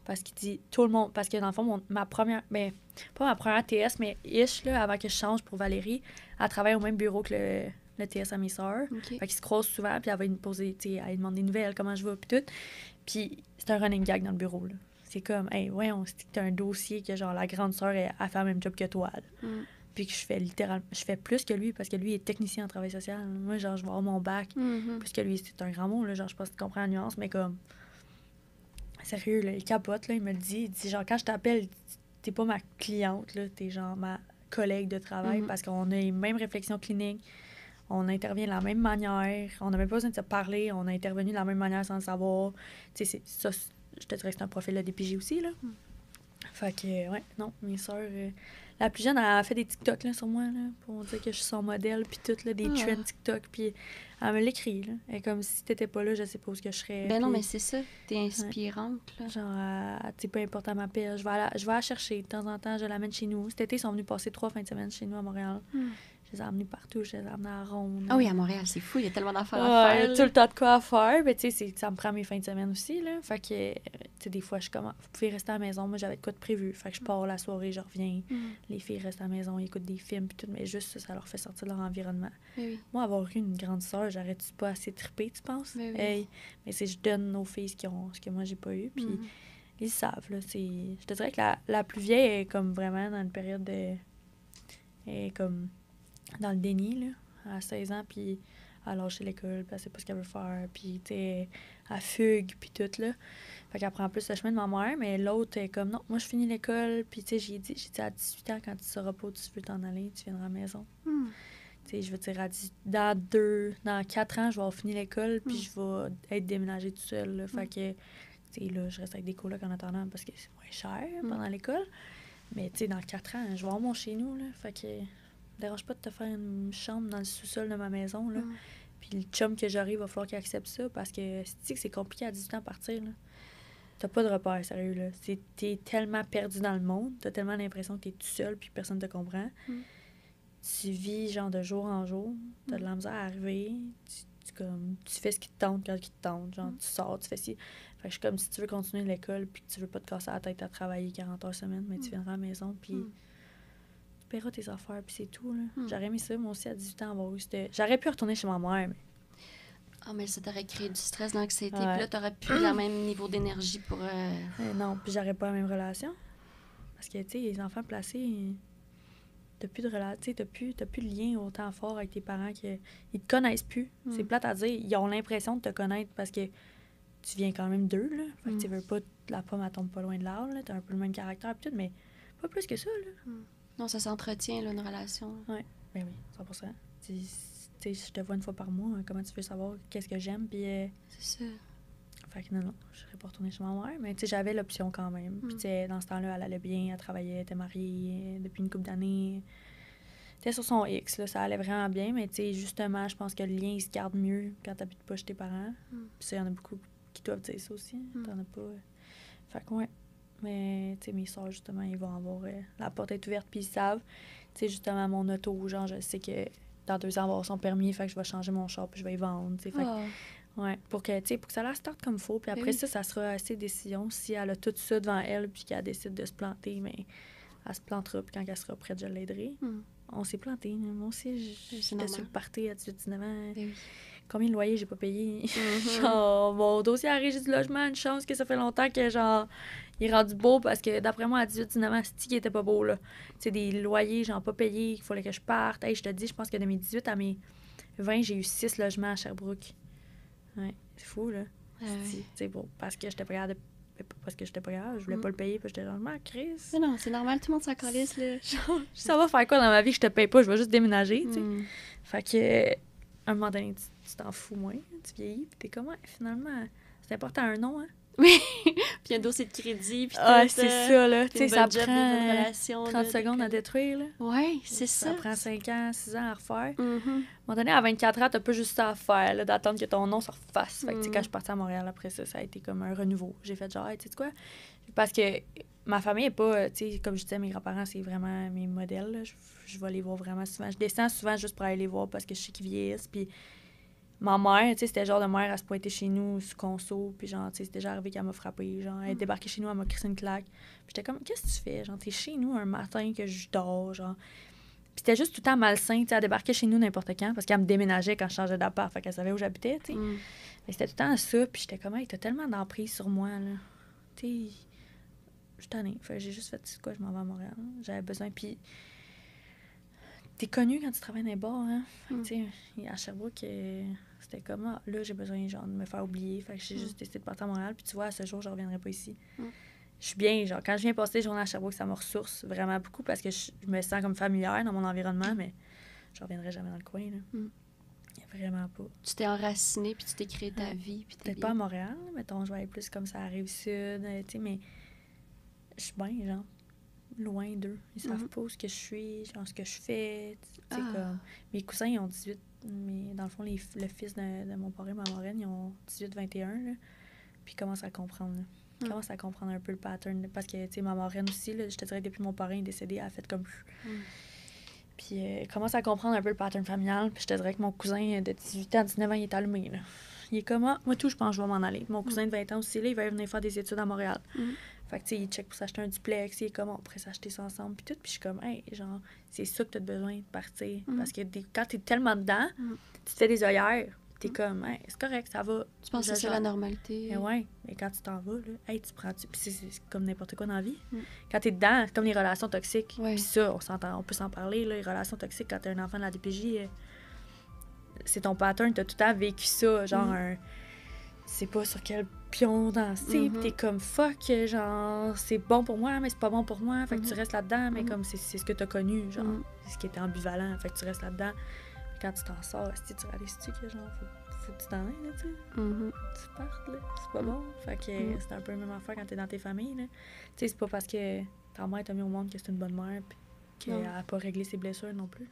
Parce qu'il dit tout le monde. Parce que dans le fond, ma première. Ben, pas ma première TS, mais ish, là, avant que je change pour Valérie, elle travaille au même bureau que le TS à mes sœurs. Fait qu'ils se croisent souvent, puis elle va me poser, tu sais, elle demande des nouvelles, comment je vais, puis tout. Puis c'est un running gag dans le bureau, là. C'est comme, hey, ouais, on se dit que t'as un dossier que, genre, la grande sœur, elle fait le même job que toi, là. Puis que je fais plus que lui, parce que lui est technicien en travail social. Moi, genre, je vais avoir mon bac, plus que lui, c'est un grand mot, là, genre, je pense que tu comprends la nuance, mais comme, sérieux, là, il capote, là, il me le dit, il dit, genre, quand je t'appelle, t'es pas ma cliente, là, t'es, genre, ma collègue de travail, parce qu'on a les mêmes réflexions cliniques, on intervient de la même manière. On n'a même pas besoin de se parler. On a intervenu de la même manière sans le savoir. Tu sais, ça, je te dirais que c'est un profil de DPJ aussi, là. Fait que, ouais, non, mes sœurs... la plus jeune, elle a fait des TikTok, là, sur moi, là, pour dire que je suis son modèle, puis tout, là, des trends TikTok, puis elle me l'écrit, là. Et comme si t'étais pas là, je sais pas où je serais. Ben non, puis, mais c'est ça, t'es inspirante, là. genre, tu sais, peu importe, elle m'appelle, je vais la chercher, de temps en temps, je l'amène chez nous. Cet été, ils sont venus passer 3 fins de semaine chez nous à Montréal. Je les ai emmenés partout, je les ai emmenés à Ronde. Ah oui, à Montréal, c'est fou, il y a tellement d'affaires à faire. Il y a tout le temps de quoi à faire. Mais tu sais, ça me prend mes fins de semaine aussi, là. Fait que, tu sais, des fois, je commence. Vous pouvez rester à la maison. Moi, j'avais de quoi de prévu. Fait que je pars la soirée, je reviens. Les filles restent à la maison, ils écoutent des films, puis tout. Mais juste ça leur fait sortir de leur environnement. Oui. Moi, avoir eu une grande sœur, j'aurais-tu pas assez trippé, tu penses? Oui. Hey, mais c'est je donne aux filles ce que moi, j'ai pas eu. Puis ils savent, là. Je te dirais que la plus vieille est comme vraiment dans une période de. Elle est comme dans le déni, là, à 16 ans, puis elle a lâché l'école, puis elle sait pas ce qu'elle veut faire, puis, tu sais, elle fugue, puis tout, là. Fait qu'elle prend plus le chemin de ma mère, mais l'autre est comme, non, moi, je finis l'école, puis, tu sais, j'ai dit à 18 ans, quand tu sauras pas où tu veux t'en aller, tu viendras à la maison. Tu sais, je veux dire, dans 4 ans, je vais avoir fini l'école, puis je vais être déménagée toute seule, là. Fait que, tu sais, là, je reste avec des colocs en attendant, parce que c'est moins cher pendant l'école. Mais, tu sais, dans 4 ans, je vais avoir mon chez-nous, là. Fait que... dérange pas de te faire une chambre dans le sous-sol de ma maison, là. Puis le chum que j'aurai, il va falloir qu'il accepte ça, parce que c'est compliqué à 18 ans à partir, là. T'as pas de repère, sérieux, là. T'es tellement perdu dans le monde, t'as tellement l'impression que t'es tout seul, puis personne te comprend. Tu vis, genre, de jour en jour, t'as de la misère à arriver, tu fais ce qui te tente quand il te tente, genre, tu sors, tu fais ci. Fait que je suis comme, si tu veux continuer l'école, puis que tu veux pas te casser la tête à travailler 40 heures semaine, mais tu viendras à la maison, puis... tu paieras tes affaires, puis c'est tout, là. J'aurais aimé ça, moi aussi, à 18 ans, avoir eu j'aurais pu retourner chez ma mère, mais... Ah, mais ça t'aurait créé du stress, de l'anxiété, puis là, t'aurais plus le même niveau d'énergie pour... non, puis j'aurais pas la même relation. Parce que, tu sais, les enfants placés, t'as plus de relation, t'as plus de lien autant fort avec tes parents qu'ils te connaissent plus. C'est plate à dire, ils ont l'impression de te connaître parce que tu viens quand même d'eux, là. Fait que tu veux pas, la pomme, elle tombe pas loin de l'arbre, là. T'as un peu le même caractère, puis tout, mais pas plus que ça, là. Non, ça s'entretient, là, une relation. Oui, ben oui, 100%. Tu sais, je te vois une fois par mois, comment tu veux savoir qu'est-ce que j'aime, puis... C'est ça. Fait que non, je serais pas retournée chez ma mère, mais tu sais, j'avais l'option quand même. Puis tu sais, dans ce temps-là, elle allait bien, elle travaillait, elle était mariée depuis une couple d'années. Elle était sur son X, là, ça allait vraiment bien, mais tu sais, justement, je pense que le lien, il se garde mieux quand t'habites pas chez tes parents. Puis ça, il y en a beaucoup qui doivent dire ça aussi, t'en as pas... Fait que ouais. Mais, tu sais, mes soeurs, justement, ils vont avoir... la porte est ouverte, puis ils savent. Tu sais, justement, mon auto, genre, je sais que dans 2 ans, elle va avoir son permis, fait que je vais changer mon char, puis je vais y vendre, tu sais. Fait que, ouais, pour que ça la starte comme il faut. Puis après ça sera assez décision. Si elle a tout ça devant elle, puis qu'elle décide de se planter, mais elle se plantera, puis quand elle sera prête, je l'aiderai. On s'est planté. Moi aussi, j'étais sur le party à 18-19 ans. Combien de loyers j'ai pas payé? Genre, mon dossier à la régie du logement, une chance que ça fait longtemps que, genre, il est rendu beau parce que, d'après moi, à 18-19 ans, c'est-tu qu'il était pas beau, là. Tu sais, des loyers, genre, pas payés, il fallait que je parte. Hey, je te dis, je pense que de mes 18 à mes 20, j'ai eu 6 logements à Sherbrooke. Ouais, c'est fou, là. C'est beau. Parce que j'étais pas capable je voulais pas le payer, puis j'étais genre, Chris. Mais non, c'est normal, tout le monde s'en calisse, là. Genre, ça va faire quoi dans ma vie que je te paye pas, je vais juste déménager, tu sais. Fait que, à un moment donné, tu t'en fous moins, tu vieillis, puis t'es comme, finalement, c'est important un nom, hein. Oui, puis un dossier de crédit, puis c'est ça, là. Tu sais, ça job, prend 30 secondes à détruire, là. Oui, c'est ça. Ça prend 5 ans, 6 ans à refaire. À un moment donné, à 24 ans, t'as pas juste ça à faire, là, d'attendre que ton nom se refasse. Fait que, tu sais, quand je suis partie à Montréal après ça, ça a été comme un renouveau. J'ai fait genre, tu sais quoi? Parce que ma famille est pas, tu sais, comme je disais, mes grands-parents, c'est vraiment mes modèles, là. Je vais les voir vraiment souvent. Je descends souvent juste pour aller les voir parce que je sais qu'ils vieillissent, puis... Ma mère, tu sais, c'était le genre de mère à se pointer chez nous sous conso, puis genre, tu sais, c'était déjà arrivé qu'elle m'a frappée, genre, elle est débarquée chez nous, elle m'a crissé une claque. Puis j'étais comme, qu'est-ce que tu fais? Genre, t'es chez nous un matin que je dors, genre. Puis c'était juste tout le temps malsain, tu sais, elle débarquait chez nous n'importe quand, parce qu'elle me déménageait quand je changeais d'appart, fait qu'elle savait où j'habitais, tu sais. Mais c'était tout le temps ça, puis j'étais comme, hey, t'as tellement d'emprise sur moi, là. Tu sais, je suis tannée. Fait que j'ai juste fait, tu sais quoi, je m'en vais à Montréal. J'avais besoin, puis... T'es connu quand tu travailles dans les bars, hein? Fait que, tu sais, à Sherbrooke, c'était comme, là, j'ai besoin, genre, de me faire oublier. Fait que j'ai juste décidé de partir à Montréal. Puis tu vois, à ce jour, je reviendrai pas ici. Je suis bien, genre, quand je viens passer les journées à Sherbrooke, ça me ressource vraiment beaucoup parce que je me sens comme familière dans mon environnement, mais je reviendrai jamais dans le coin, là. Vraiment pas. Tu t'es enraciné, puis tu t'es créé ta vie, puis peut-être pas à Montréal, mettons, je vais aller plus comme ça à Rive-Sud, tu sais, mais je suis bien, genre, loin d'eux. Ils savent pas où ce que je suis, genre, ce que je fais, tu sais, comme... Mes cousins, ils ont 18, mais dans le fond, le fils de mon parrain, ma marraine, ils ont 18-21, là, puis ils commencent à comprendre, là. Ils commencent à comprendre un peu le pattern, parce que, tu sais, ma marraine aussi, là, je te dirais, depuis mon parrain est décédé, elle a fait comme... Puis il commence à comprendre un peu le pattern familial. Puis je te dirais que mon cousin de 18 ans, 19 ans, il est allumé, là. Il est comme, moi, tout, je pense que je vais m'en aller. Mon cousin de 20 ans aussi, là, il va venir faire des études à Montréal. Fait que, tu sais, il check pour s'acheter un duplex. Il est comme, on pourrait s'acheter ça ensemble. Puis tout. Puis je suis comme, hey, genre, c'est ça que tu as besoin de partir. Parce que quand tu es tellement dedans, tu te fais des œillères. T'es comme, hey, c'est correct, ça va. Tu penses que c'est la normalité? Mais ouais, mais quand tu t'en vas, là, hey, tu prends. Puis c'est comme n'importe quoi dans la vie. Quand t'es dedans, c'est comme les relations toxiques. Puis ça, on peut s'en parler, là, les relations toxiques, quand t'es un enfant de la DPJ, c'est ton pattern, t'as tout le temps vécu ça, genre c'est pas sur quel pion danser, pis t'es comme fuck, genre c'est bon pour moi, mais c'est pas bon pour moi, fait que tu restes là-dedans, mais comme c'est ce que t'as connu, genre, c'est ce qui était ambivalent, fait que tu restes là-dedans. Quand tu t'en sors, tu réalises-tu que genre, faut que tu t'en ailles, là, tu sais. Tu partes, là, c'est pas bon. Fait que c'est un peu la même affaire quand t'es dans tes familles, là. Tu sais, c'est pas parce que ta mère t'a mis au monde que c'est une bonne mère, pis qu'elle a pas réglé ses blessures non plus.